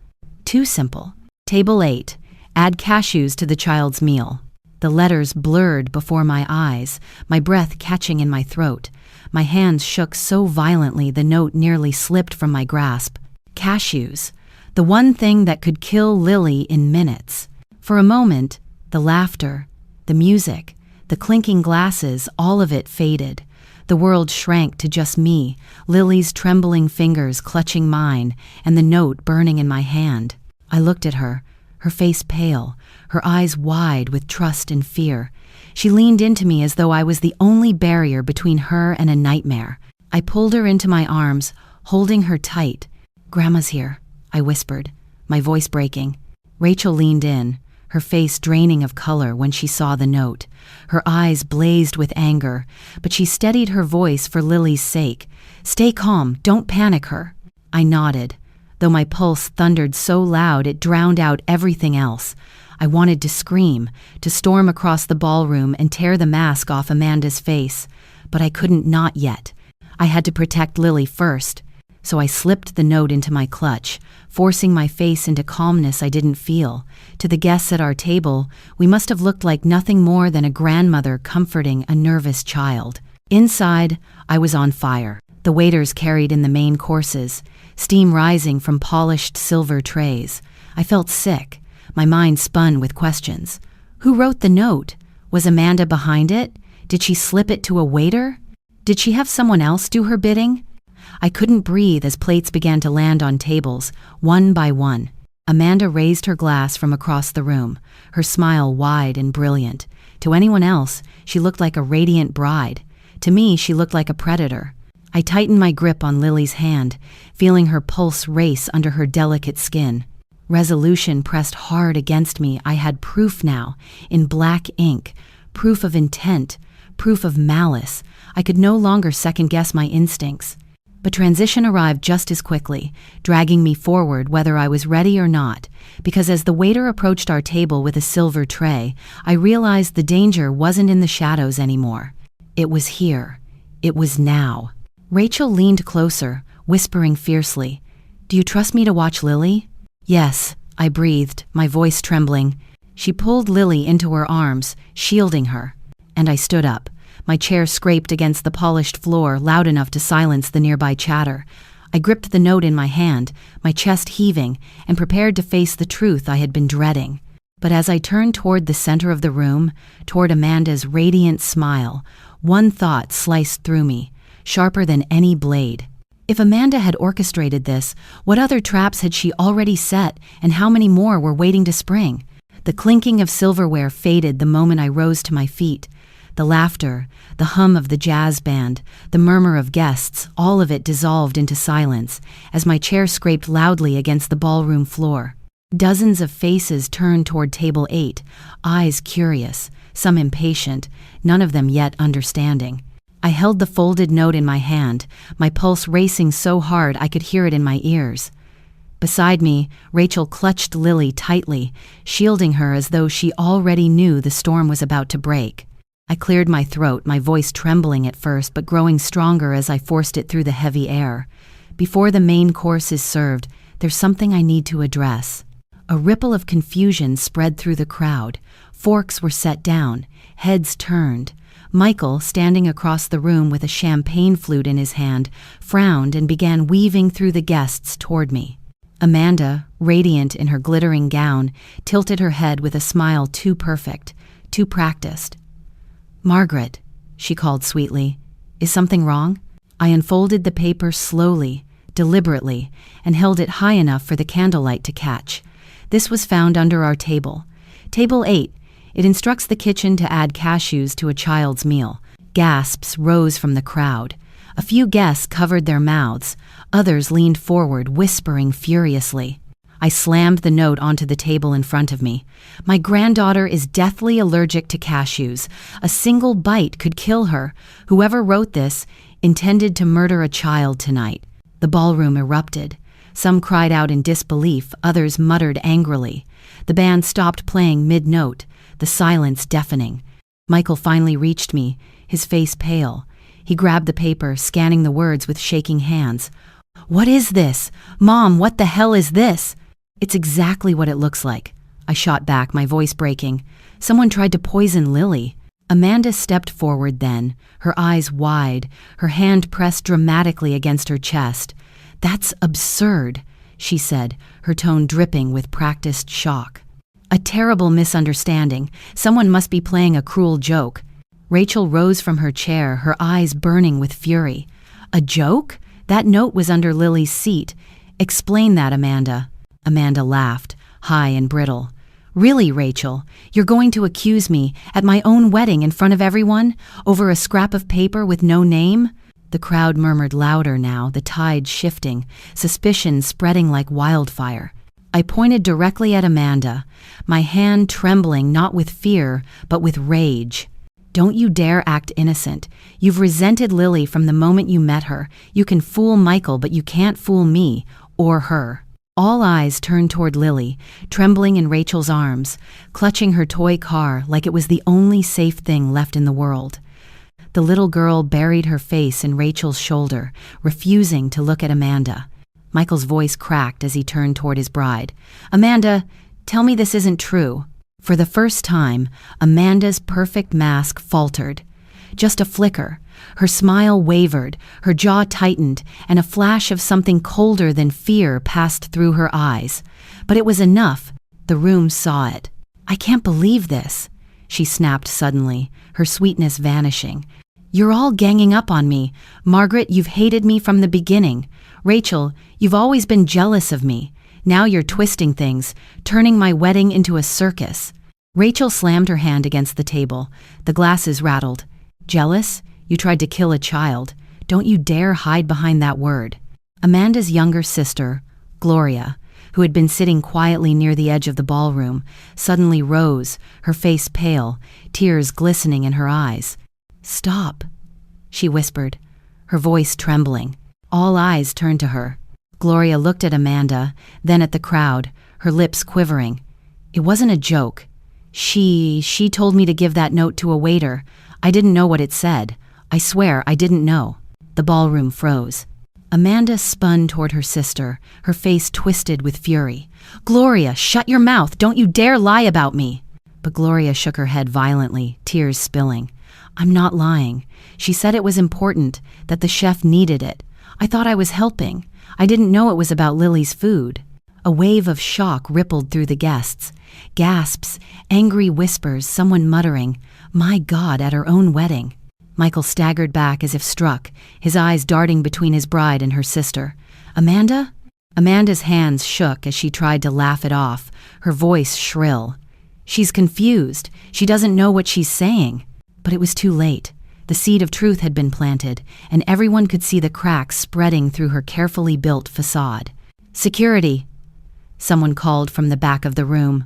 Too simple. Table 8. Add cashews to the child's meal. The letters blurred before my eyes, my breath catching in my throat. My hands shook so violently the note nearly slipped from my grasp. Cashews. The one thing that could kill Lily in minutes. For a moment, the laughter, the music, the clinking glasses, all of it faded. The world shrank to just me, Lily's trembling fingers clutching mine, and the note burning in my hand. I looked at her face pale, her eyes wide with trust and fear. She leaned into me as though I was the only barrier between her and a nightmare. I pulled her into my arms, holding her tight. "Grandma's here," I whispered, my voice breaking. Rachel leaned in, her face draining of color when she saw the note. Her eyes blazed with anger, but she steadied her voice for Lily's sake. "Stay calm, don't panic her." I nodded, though my pulse thundered so loud it drowned out everything else. I wanted to scream, to storm across the ballroom and tear the mask off Amanda's face, but I couldn't, not yet. I had to protect Lily first. So I slipped the note into my clutch, forcing my face into calmness I didn't feel. To the guests at our table, we must have looked like nothing more than a grandmother comforting a nervous child. Inside, I was on fire. The waiters carried in the main courses, steam rising from polished silver trays. I felt sick. My mind spun with questions. Who wrote the note? Was Amanda behind it? Did she slip it to a waiter? Did she have someone else do her bidding? I couldn't breathe as plates began to land on tables, one by one. Amanda raised her glass from across the room, her smile wide and brilliant. To anyone else, she looked like a radiant bride. To me, she looked like a predator. I tightened my grip on Lily's hand, feeling her pulse race under her delicate skin. Resolution pressed hard against me. I had proof now, in black ink, proof of intent, proof of malice. I could no longer second-guess my instincts. But transition arrived just as quickly, dragging me forward whether I was ready or not, because as the waiter approached our table with a silver tray, I realized the danger wasn't in the shadows anymore. It was here. It was now. Rachel leaned closer, whispering fiercely, "Do you trust me to watch Lily?" "Yes," I breathed, my voice trembling. She pulled Lily into her arms, shielding her, and I stood up. My chair scraped against the polished floor, loud enough to silence the nearby chatter. I gripped the note in my hand, my chest heaving, and prepared to face the truth I had been dreading. But as I turned toward the center of the room, toward Amanda's radiant smile, one thought sliced through me, sharper than any blade. If Amanda had orchestrated this, what other traps had she already set, and how many more were waiting to spring? The clinking of silverware faded the moment I rose to my feet. The laughter, the hum of the jazz band, the murmur of guests, all of it dissolved into silence as my chair scraped loudly against the ballroom floor. Dozens of faces turned toward table 8, eyes curious, some impatient, none of them yet understanding. I held the folded note in my hand, my pulse racing so hard I could hear it in my ears. Beside me, Rachel clutched Lily tightly, shielding her as though she already knew the storm was about to break. I cleared my throat, my voice trembling at first but growing stronger as I forced it through the heavy air. Before the main course is served, There's something I need to address." A ripple of confusion spread through the crowd. Forks were set down, heads turned. Michael, standing across the room with a champagne flute in his hand, frowned and began weaving through the guests toward me. Amanda, radiant in her glittering gown, tilted her head with a smile too perfect, too practiced. "Margaret," she called sweetly, "is something wrong?" I unfolded the paper slowly, deliberately, and held it high enough for the candlelight to catch. This was found under our table. Table 8. It instructs the kitchen to add cashews to a child's meal. Gasps rose from the crowd. A few guests covered their mouths. Others leaned forward, whispering furiously. I slammed the note onto the table in front of me. "My granddaughter is deathly allergic to cashews. A single bite could kill her. Whoever wrote this intended to murder a child tonight." The ballroom erupted. Some cried out in disbelief, others muttered angrily. The band stopped playing mid-note, the silence deafening. Michael finally reached me, his face pale. He grabbed the paper, scanning the words with shaking hands. "What is this? Mom, what the hell is this?" "It's exactly what it looks like," I shot back, my voice breaking. "Someone tried to poison Lily." Amanda stepped forward then, her eyes wide, her hand pressed dramatically against her chest. "That's absurd," she said, her tone dripping with practiced shock. "A terrible misunderstanding. Someone must be playing a cruel joke." Rachel rose from her chair, her eyes burning with fury. "A joke? That note was under Lily's seat. Explain that, Amanda." Amanda laughed, high and brittle. "Really, Rachel? You're going to accuse me, at my own wedding in front of everyone, over a scrap of paper with no name?" The crowd murmured louder now, the tide shifting, suspicion spreading like wildfire. I pointed directly at Amanda, my hand trembling not with fear, but with rage. "Don't you dare act innocent. You've resented Lily from the moment you met her. You can fool Michael, but you can't fool me, or her." All eyes turned toward Lily, trembling in Rachel's arms, clutching her toy car like it was the only safe thing left in the world. The little girl buried her face in Rachel's shoulder, refusing to look at Amanda. Michael's voice cracked as he turned toward his bride. "Amanda, tell me this isn't true." For the first time, Amanda's perfect mask faltered. Just a flicker. Her smile wavered, her jaw tightened, and a flash of something colder than fear passed through her eyes. But it was enough. The room saw it. "I can't believe this," she snapped suddenly, her sweetness vanishing. "You're all ganging up on me. Margaret, you've hated me from the beginning. Rachel, you've always been jealous of me. Now you're twisting things, turning my wedding into a circus." Rachel slammed her hand against the table. The glasses rattled. "Jealous? You tried to kill a child. Don't you dare hide behind that word." Amanda's younger sister, Gloria, who had been sitting quietly near the edge of the ballroom, suddenly rose, her face pale, tears glistening in her eyes. "Stop," she whispered, her voice trembling. All eyes turned to her. Gloria looked at Amanda, then at the crowd, her lips quivering. "It wasn't a joke. She told me to give that note to a waiter. I didn't know what it said. I swear I didn't know." The ballroom froze. Amanda spun toward her sister, her face twisted with fury. "Gloria, shut your mouth! Don't you dare lie about me!" But Gloria shook her head violently, tears spilling. "I'm not lying. She said it was important, that the chef needed it. I thought I was helping. I didn't know it was about Lily's food." A wave of shock rippled through the guests. Gasps, angry whispers, someone muttering, "My God, at her own wedding." Michael staggered back as if struck, his eyes darting between his bride and her sister. "Amanda?" Amanda's hands shook as she tried to laugh it off, her voice shrill. "She's confused. She doesn't know what she's saying." But it was too late. The seed of truth had been planted, and everyone could see the cracks spreading through her carefully built facade. "Security," someone called from the back of the room.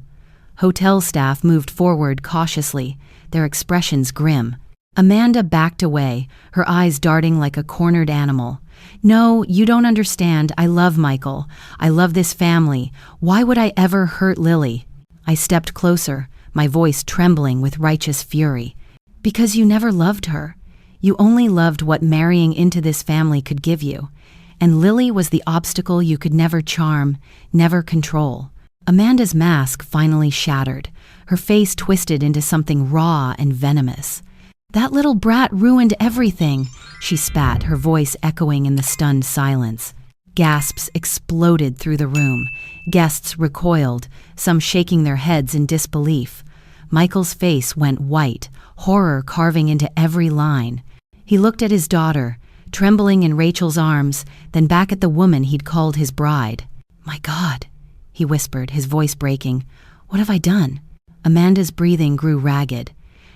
Hotel staff moved forward cautiously, their expressions grim. Amanda backed away, her eyes darting like a cornered animal. "No, you don't understand. I love Michael. I love this family. Why would I ever hurt Lily?" I stepped closer, my voice trembling with righteous fury. "Because you never loved her. You only loved what marrying into this family could give you. and Lily was the obstacle you could never charm, never control. Amanda's mask finally shattered, her face twisted into something raw and venomous. "That little brat ruined everything," she spat, her voice echoing in the stunned silence. Gasps exploded through the room. Guests recoiled, some shaking their heads in disbelief. Michael's face went white, horror carving into every line. He looked at his daughter, trembling in Rachel's arms, then back at the woman he'd called his bride. "My God," he whispered, his voice breaking. "What have I done?" Amanda's breathing grew ragged.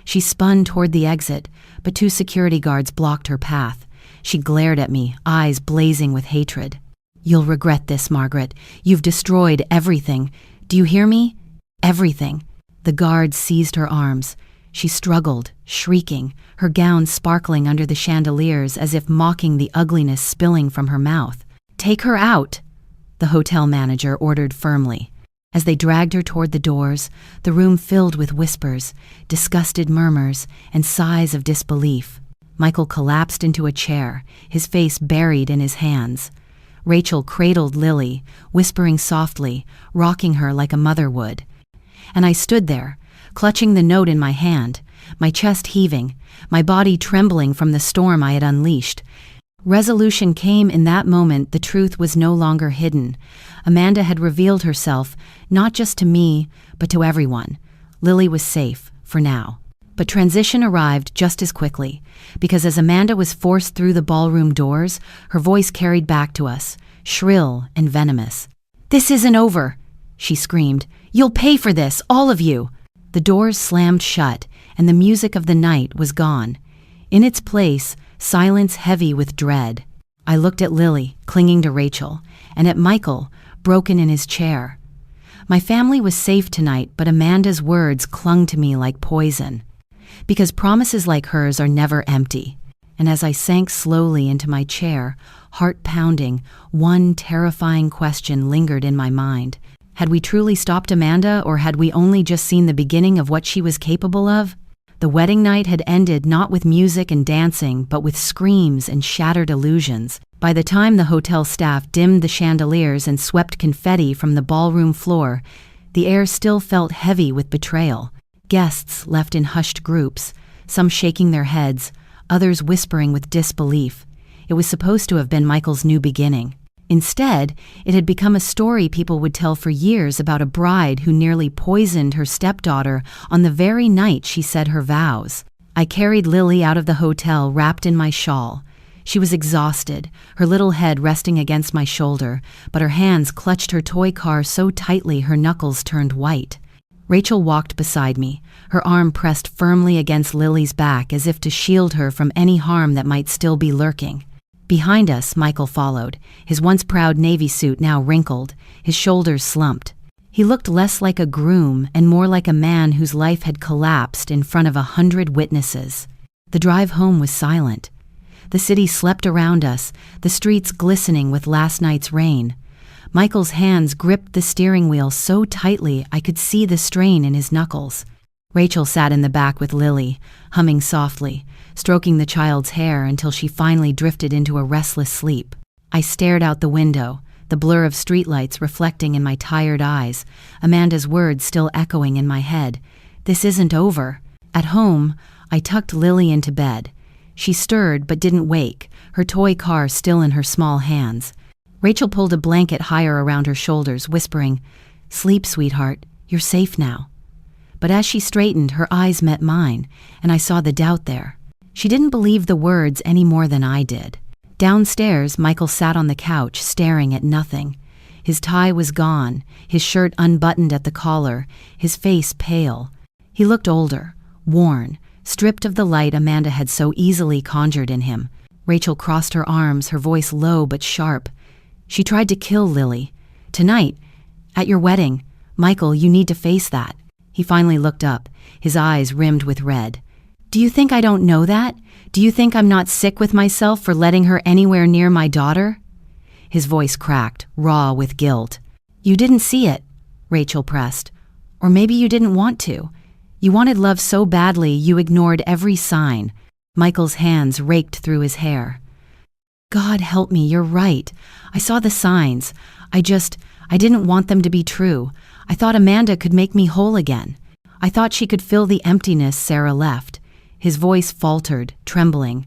She spun toward the exit, but 2 security guards blocked her path. She glared at me, eyes blazing with hatred. "You'll regret this, Margaret. You've destroyed everything. Do you hear me? Everything." The guards seized her arms. She struggled, shrieking, her gown sparkling under the chandeliers as if mocking the ugliness spilling from her mouth. "Take her out," the hotel manager ordered firmly. As they dragged her toward the doors, the room filled with whispers, disgusted murmurs, and sighs of disbelief. Michael collapsed into a chair, his face buried in his hands. Rachel cradled Lily, whispering softly, rocking her like a mother would. And I stood there, clutching the note in my hand, my chest heaving, my body trembling from the storm I had unleashed. Resolution came in that moment. The truth was no longer hidden. Amanda had revealed herself, not just to me, but to everyone. Lily was safe, for now. But transition arrived just as quickly, because as Amanda was forced through the ballroom doors, her voice carried back to us, shrill and venomous. "This isn't over," she screamed. "You'll pay for this, all of you." The doors slammed shut, and the music of the night was gone. In its place, silence heavy with dread. I looked at Lily, clinging to Rachel, and at Michael, broken in his chair. My family was safe tonight, but Amanda's words clung to me like poison. Because promises like hers are never empty. And as I sank slowly into my chair, heart pounding, one terrifying question lingered in my mind. Had we truly stopped Amanda, or had we only just seen the beginning of what she was capable of? The wedding night had ended not with music and dancing, but with screams and shattered illusions. By the time the hotel staff dimmed the chandeliers and swept confetti from the ballroom floor, the air still felt heavy with betrayal. Guests left in hushed groups, some shaking their heads, others whispering with disbelief. It was supposed to have been Michael's new beginning. Instead, it had become a story people would tell for years about a bride who nearly poisoned her stepdaughter on the very night she said her vows. I carried Lily out of the hotel wrapped in my shawl. She was exhausted, her little head resting against my shoulder, but her hands clutched her toy car so tightly her knuckles turned white. Rachel walked beside me, her arm pressed firmly against Lily's back as if to shield her from any harm that might still be lurking. Behind us, Michael followed, his once proud navy suit now wrinkled, his shoulders slumped. He looked less like a groom and more like a man whose life had collapsed in front of 100 witnesses. The drive home was silent. The city slept around us, the streets glistening with last night's rain. Michael's hands gripped the steering wheel so tightly I could see the strain in his knuckles. Rachel sat in the back with Lily, humming softly, stroking the child's hair until she finally drifted into a restless sleep. I stared out the window, the blur of streetlights reflecting in my tired eyes, Amanda's words still echoing in my head. This isn't over. At home, I tucked Lily into bed. She stirred but didn't wake, her toy car still in her small hands. Rachel pulled a blanket higher around her shoulders, whispering, "Sleep, sweetheart, you're safe now." But as she straightened, her eyes met mine, and I saw the doubt there. She didn't believe the words any more than I did. Downstairs, Michael sat on the couch, staring at nothing. His tie was gone, his shirt unbuttoned at the collar, his face pale. He looked older, worn, stripped of the light Amanda had so easily conjured in him. Rachel crossed her arms, her voice low but sharp. "She tried to kill Lily. Tonight, at your wedding. Michael, you need to face that." He finally looked up, his eyes rimmed with red. "Do you think I don't know that? Do you think I'm not sick with myself for letting her anywhere near my daughter?" His voice cracked, raw with guilt. "You didn't see it," Rachel pressed. "Or maybe you didn't want to. You wanted love so badly you ignored every sign." Michael's hands raked through his hair. God help me, you're right. I saw the signs. I didn't want them to be true. I thought Amanda could make me whole again. I thought she could fill the emptiness Sarah left." His voice faltered, trembling.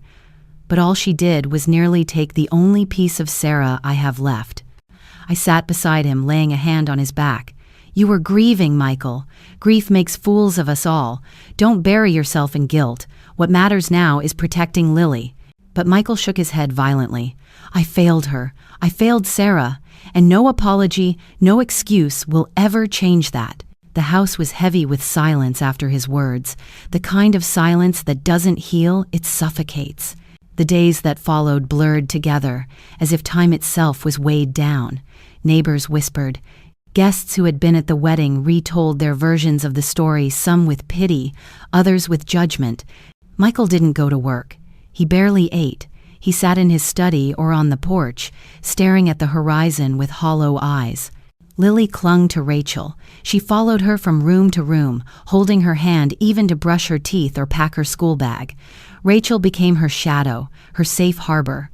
"But all she did was nearly take the only piece of Sarah I have left." I sat beside him, laying a hand on his back. "You were grieving, Michael. Grief makes fools of us all. Don't bury yourself in guilt. What matters now is protecting Lily." But Michael shook his head violently. "I failed her. I failed Sarah. And no apology, no excuse will ever change that." The house was heavy with silence after his words, the kind of silence that doesn't heal, it suffocates. The days that followed blurred together, as if time itself was weighed down. Neighbors whispered. Guests who had been at the wedding retold their versions of the story, some with pity, others with judgment. Michael didn't go to work. He barely ate. He sat in his study or on the porch, staring at the horizon with hollow eyes. Lily clung to Rachel. She followed her from room to room, holding her hand even to brush her teeth or pack her school bag. Rachel became her shadow, her safe harbor.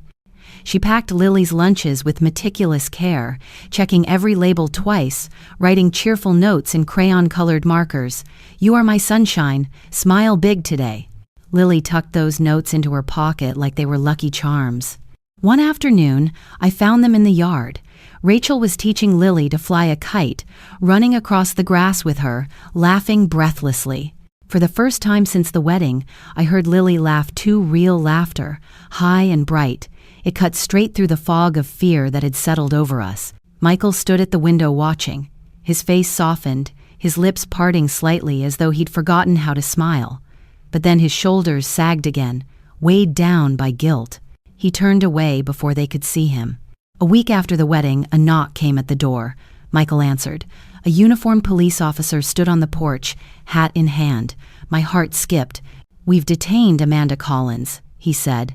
She packed Lily's lunches with meticulous care, checking every label twice, writing cheerful notes in crayon-colored markers. "You are my sunshine. Smile big today." Lily tucked those notes into her pocket like they were lucky charms. One afternoon, I found them in the yard. Rachel was teaching Lily to fly a kite, running across the grass with her, laughing breathlessly. For the first time since the wedding, I heard Lily laugh too real laughter, high and bright. It cut straight through the fog of fear that had settled over us. Michael stood at the window watching. His face softened, his lips parting slightly as though he'd forgotten how to smile. But then his shoulders sagged again, weighed down by guilt. He turned away before they could see him. A week after the wedding, a knock came at the door. Michael answered. A uniformed police officer stood on the porch, hat in hand. My heart skipped. "We've detained Amanda Collins," he said.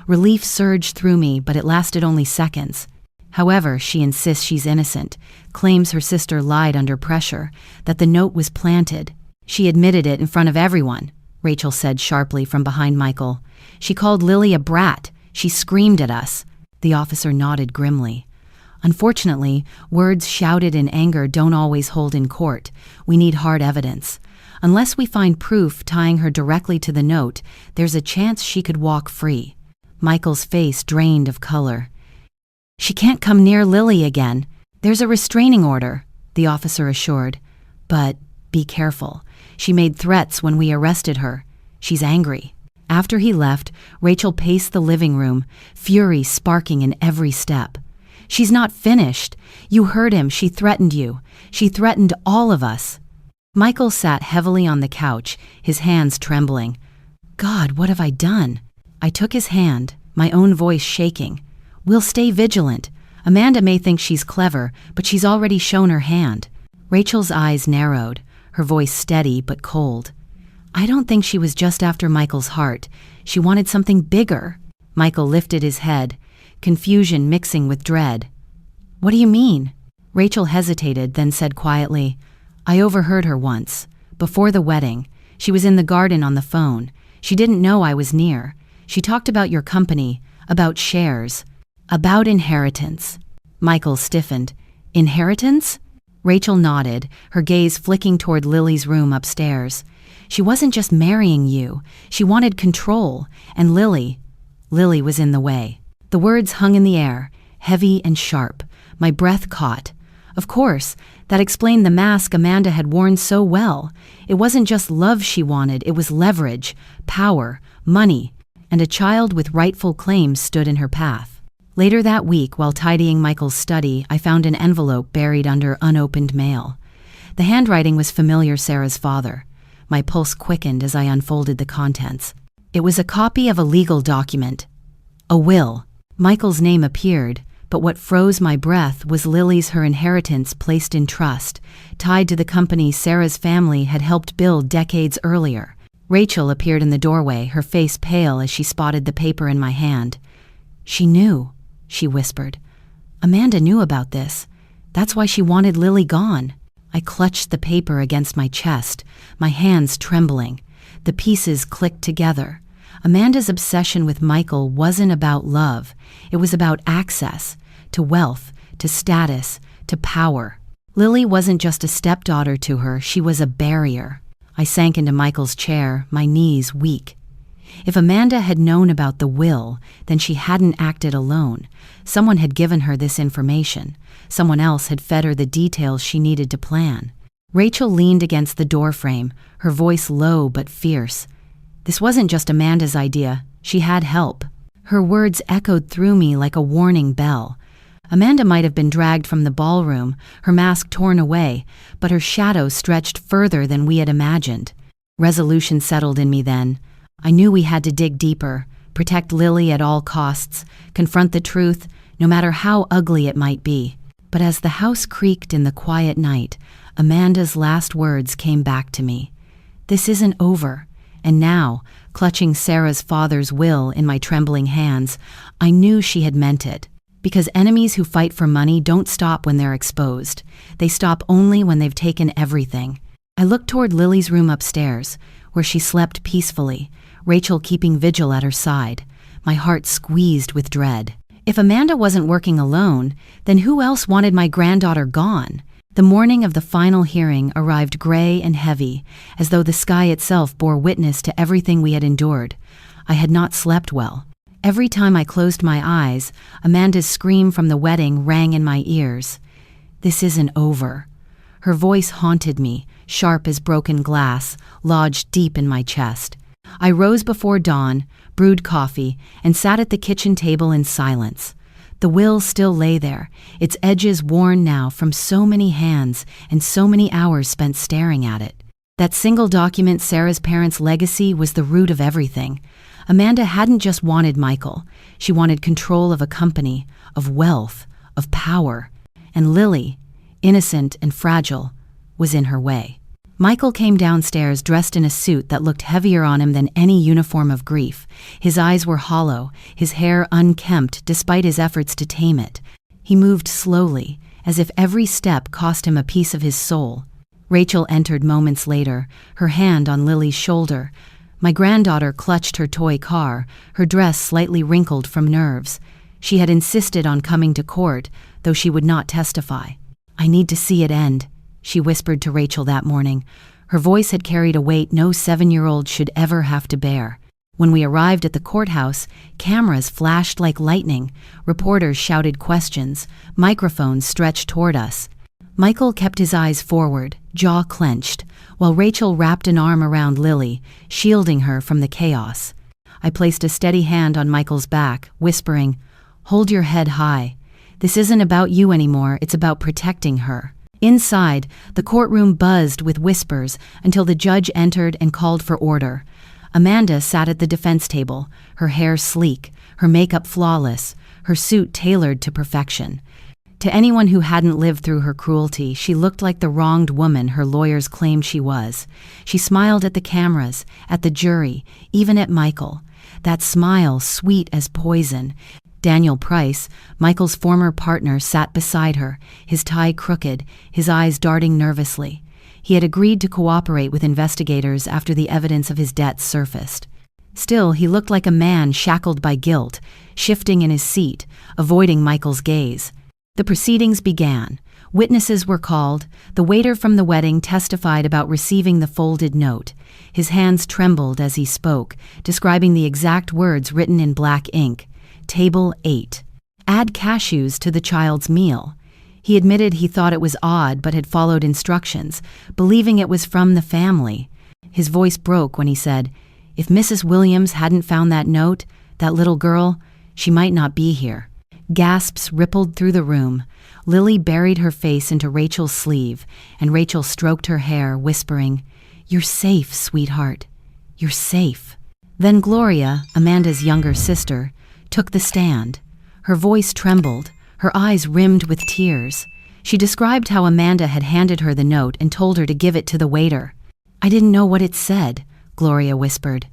Relief surged through me, but it lasted only seconds. However, she insists she's innocent, claims her sister lied under pressure, that the note was planted. "She admitted it in front of everyone," Rachel said sharply from behind Michael. "She called Lily a brat. She screamed at us." The officer nodded grimly. "Unfortunately, words shouted in anger don't always hold in court. We need hard evidence. Unless we find proof tying her directly to the note, there's a chance she could walk free." Michael's face drained of color. "She can't come near Lily again. There's a restraining order," the officer assured. "But be careful. She made threats when we arrested her. She's angry." After he left, Rachel paced the living room, fury sparking in every step. "She's not finished. You heard him. She threatened you. She threatened all of us." Michael sat heavily on the couch, his hands trembling. "God, what have I done?" I took his hand, my own voice shaking. "We'll stay vigilant. Amanda may think she's clever, but she's already shown her hand." Rachel's eyes narrowed, her voice steady but cold. "I don't think she was just after Michael's heart. She wanted something bigger." Michael lifted his head, confusion mixing with dread. "What do you mean?" Rachel hesitated, then said quietly, "I overheard her once. Before the wedding. She was in the garden on the phone. She didn't know I was near. She talked about your company, about shares, about inheritance." Michael stiffened. "Inheritance?" Rachel nodded, her gaze flicking toward Lily's room upstairs. "She wasn't just marrying you. She wanted control, and Lily was in the way." The words hung in the air, heavy and sharp. My breath caught. Of course, that explained the mask Amanda had worn so well. It wasn't just love she wanted, it was leverage, power, money, and a child with rightful claims stood in her path. Later that week, while tidying Michael's study, I found an envelope buried under unopened mail. The handwriting was familiar Sarah's father. My pulse quickened as I unfolded the contents. It was a copy of a legal document. A will. Michael's name appeared, but what froze my breath was Lily's her inheritance placed in trust, tied to the company Sarah's family had helped build decades earlier. Rachel appeared in the doorway, her face pale as she spotted the paper in my hand. "She knew," she whispered. "Amanda knew about this. That's why she wanted Lily gone." I clutched the paper against my chest, my hands trembling. The pieces clicked together. Amanda's obsession with Michael wasn't about love. It was about access to wealth, to status, to power. Lily wasn't just a stepdaughter to her, she was a barrier. I sank into Michael's chair, my knees weak. If Amanda had known about the will, then she hadn't acted alone. Someone had given her this information. Someone else had fed her the details she needed to plan. Rachel leaned against the doorframe, her voice low but fierce. This wasn't just Amanda's idea. She had help. Her words echoed through me like a warning bell. Amanda might have been dragged from the ballroom, her mask torn away, but her shadow stretched further than we had imagined. Resolution settled in me then. I knew we had to dig deeper, protect Lily at all costs, confront the truth, no matter how ugly it might be. But as the house creaked in the quiet night, Amanda's last words came back to me. This isn't over. And now, clutching Sarah's father's will in my trembling hands, I knew she had meant it. Because enemies who fight for money don't stop when they're exposed. They stop only when they've taken everything. I looked toward Lily's room upstairs, where she slept peacefully, Rachel keeping vigil at her side. My heart squeezed with dread. If Amanda wasn't working alone, then who else wanted my granddaughter gone? The morning of the final hearing arrived gray and heavy, as though the sky itself bore witness to everything we had endured. I had not slept well. Every time I closed my eyes, Amanda's scream from the wedding rang in my ears. This isn't over. Her voice haunted me, sharp as broken glass, lodged deep in my chest. I rose before dawn, brewed coffee, and sat at the kitchen table in silence. The will still lay there, its edges worn now from so many hands and so many hours spent staring at it. That single document, Sarah's parents' legacy, was the root of everything. Amanda hadn't just wanted Michael. She wanted control of a company, of wealth, of power. And Lily, innocent and fragile, was in her way. Michael came downstairs dressed in a suit that looked heavier on him than any uniform of grief. His eyes were hollow, his hair unkempt despite his efforts to tame it. He moved slowly, as if every step cost him a piece of his soul. Rachel entered moments later, her hand on Lily's shoulder. My granddaughter clutched her toy car, her dress slightly wrinkled from nerves. She had insisted on coming to court, though she would not testify. "I need to see it end," she whispered to Rachel that morning. Her voice had carried a weight no 7-year-old should ever have to bear. When we arrived at the courthouse, cameras flashed like lightning. Reporters shouted questions. Microphones stretched toward us. Michael kept his eyes forward, jaw clenched, while Rachel wrapped an arm around Lily, shielding her from the chaos. I placed a steady hand on Michael's back, whispering, "Hold your head high. This isn't about you anymore, it's about protecting her." Inside, the courtroom buzzed with whispers until the judge entered and called for order. Amanda sat at the defense table, her hair sleek, her makeup flawless, her suit tailored to perfection. To anyone who hadn't lived through her cruelty, she looked like the wronged woman her lawyers claimed she was. She smiled at the cameras, at the jury, even at Michael. That smile, sweet as poison. Daniel Price, Michael's former partner, sat beside her, his tie crooked, his eyes darting nervously. He had agreed to cooperate with investigators after the evidence of his debts surfaced. Still, he looked like a man shackled by guilt, shifting in his seat, avoiding Michael's gaze. The proceedings began. Witnesses were called. The waiter from the wedding testified about receiving the folded note. His hands trembled as he spoke, describing the exact words written in black ink. Table 8. Add cashews to the child's meal. He admitted he thought it was odd but had followed instructions, believing it was from the family. His voice broke when he said, "If Mrs. Williams hadn't found that note, that little girl, she might not be here." Gasps rippled through the room. Lily buried her face into Rachel's sleeve, and Rachel stroked her hair, whispering, "You're safe, sweetheart. You're safe." Then Gloria, Amanda's younger sister, took the stand. Her voice trembled, her eyes rimmed with tears. She described how Amanda had handed her the note and told her to give it to the waiter. "I didn't know what it said," Gloria whispered.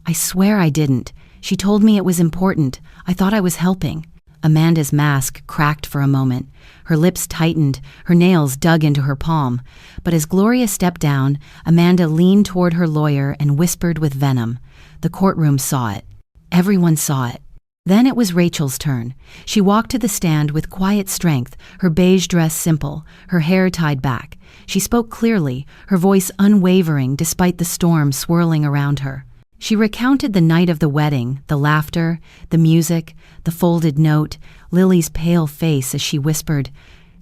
"I swear I didn't. She told me it was important. I thought I was helping." Amanda's mask cracked for a moment. Her lips tightened, her nails dug into her palm. But as Gloria stepped down, Amanda leaned toward her lawyer and whispered with venom, The courtroom saw it. Everyone saw it. Then it was Rachel's turn. She walked to the stand with quiet strength, her beige dress simple, her hair tied back. She spoke clearly, her voice unwavering despite the storm swirling around her. She recounted the night of the wedding, the laughter, the music, the folded note, Lily's pale face as she whispered,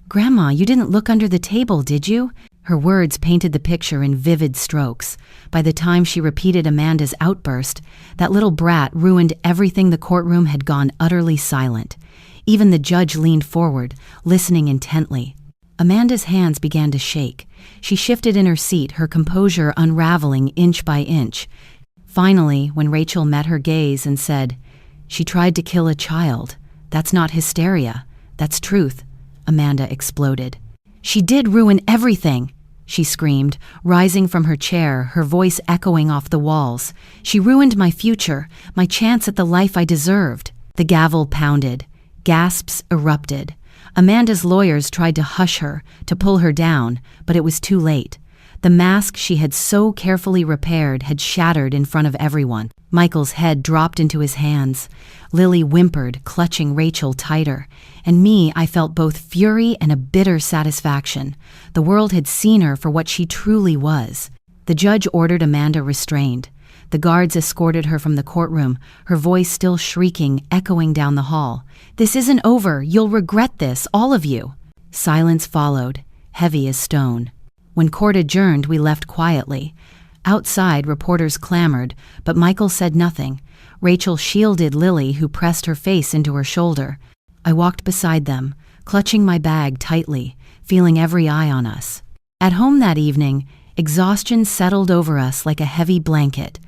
"Grandma, you didn't look under the table, did you?" Her words painted the picture in vivid strokes. By the time she repeated Amanda's outburst, that little brat ruined everything. The courtroom had gone utterly silent. Even the judge leaned forward, listening intently. Amanda's hands began to shake. She shifted in her seat, her composure unraveling inch by inch. Finally, when Rachel met her gaze and said, "She tried to kill a child. That's not hysteria. That's truth," Amanda exploded. "She did ruin everything," she screamed, rising from her chair, her voice echoing off the walls. "She ruined my future, my chance at the life I deserved." The gavel pounded. Gasps erupted. Amanda's lawyers tried to hush her, to pull her down, but it was too late. The mask she had so carefully repaired had shattered in front of everyone. Michael's head dropped into his hands. Lily whimpered, clutching Rachel tighter. And me, I felt both fury and a bitter satisfaction. The world had seen her for what she truly was. The judge ordered Amanda restrained. The guards escorted her from the courtroom, her voice still shrieking, echoing down the hall. "This isn't over. You'll regret this, all of you." Silence followed, heavy as stone. When court adjourned, we left quietly. Outside, reporters clamored, but Michael said nothing. Rachel shielded Lily, who pressed her face into her shoulder. I walked beside them, clutching my bag tightly, feeling every eye on us. At home that evening, exhaustion settled over us like a heavy blanket.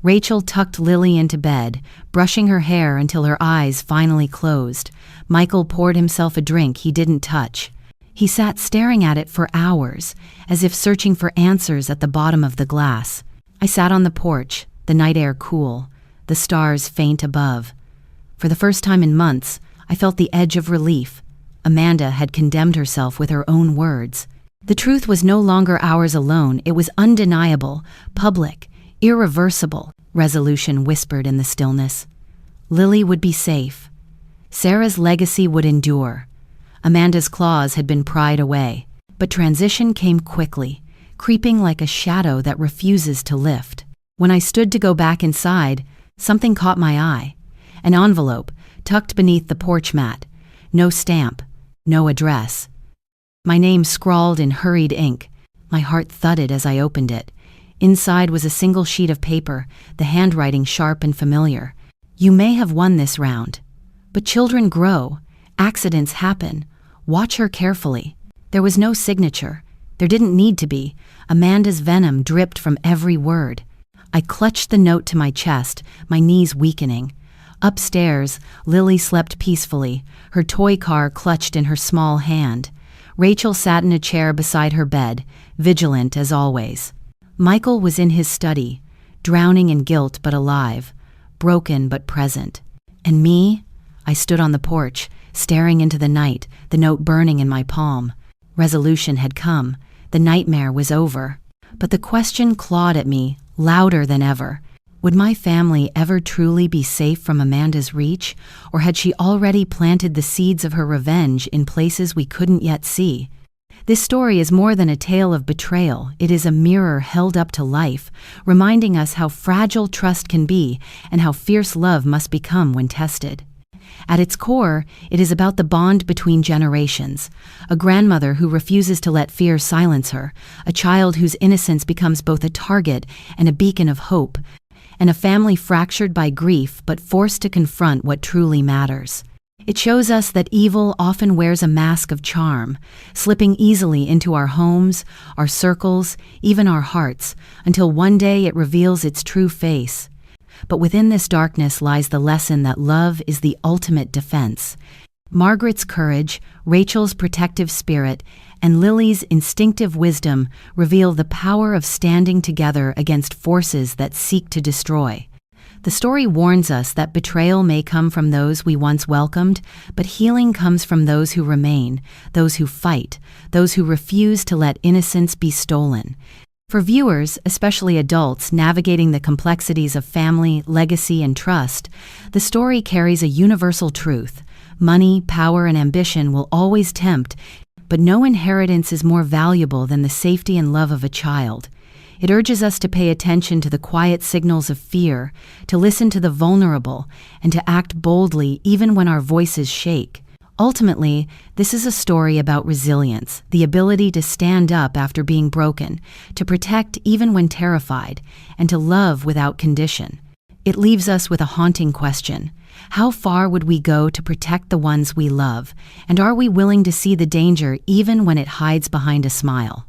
Rachel tucked Lily into bed, brushing her hair until her eyes finally closed. Michael poured himself a drink he didn't touch. He sat staring at it for hours, as if searching for answers at the bottom of the glass. I sat on the porch, the night air cool, the stars faint above. For the first time in months, I felt the edge of relief. Amanda had condemned herself with her own words. The truth was no longer ours alone. It was undeniable, public, irreversible. Resolution whispered in the stillness. Lily would be safe. Sarah's legacy would endure. Amanda's claws had been pried away, but transition came quickly, creeping like a shadow that refuses to lift. When I stood to go back inside, something caught my eye. An envelope, tucked beneath the porch mat. No stamp, no address. My name scrawled in hurried ink. My heart thudded as I opened it. Inside was a single sheet of paper, the handwriting sharp and familiar. "You may have won this round, but children grow. Accidents happen. Watch her carefully." There was no signature. There didn't need to be. Amanda's venom dripped from every word. I clutched the note to my chest, my knees weakening. Upstairs, Lily slept peacefully, her toy car clutched in her small hand. Rachel sat in a chair beside her bed, vigilant as always. Michael was in his study, drowning in guilt but alive, broken but present. And me? I stood on the porch, staring into the night, the note burning in my palm. Resolution had come. The nightmare was over. But the question clawed at me, louder than ever. Would my family ever truly be safe from Amanda's reach, or had she already planted the seeds of her revenge in places we couldn't yet see? This story is more than a tale of betrayal. It is a mirror held up to life, reminding us how fragile trust can be and how fierce love must become when tested. At its core, it is about the bond between generations. A grandmother who refuses to let fear silence her, a child whose innocence becomes both a target and a beacon of hope, and a family fractured by grief but forced to confront what truly matters. It shows us that evil often wears a mask of charm, slipping easily into our homes, our circles, even our hearts, until one day it reveals its true face. But within this darkness lies the lesson that love is the ultimate defense. Margaret's courage, Rachel's protective spirit, and Lily's instinctive wisdom reveal the power of standing together against forces that seek to destroy. The story warns us that betrayal may come from those we once welcomed, but healing comes from those who remain, those who fight, those who refuse to let innocence be stolen. For viewers, especially adults navigating the complexities of family, legacy, and trust, the story carries a universal truth. Money, power, and ambition will always tempt, but no inheritance is more valuable than the safety and love of a child. It urges us to pay attention to the quiet signals of fear, to listen to the vulnerable, and to act boldly even when our voices shake. Ultimately, this is a story about resilience, the ability to stand up after being broken, to protect even when terrified, and to love without condition. It leaves us with a haunting question. How far would we go to protect the ones we love, and are we willing to see the danger even when it hides behind a smile?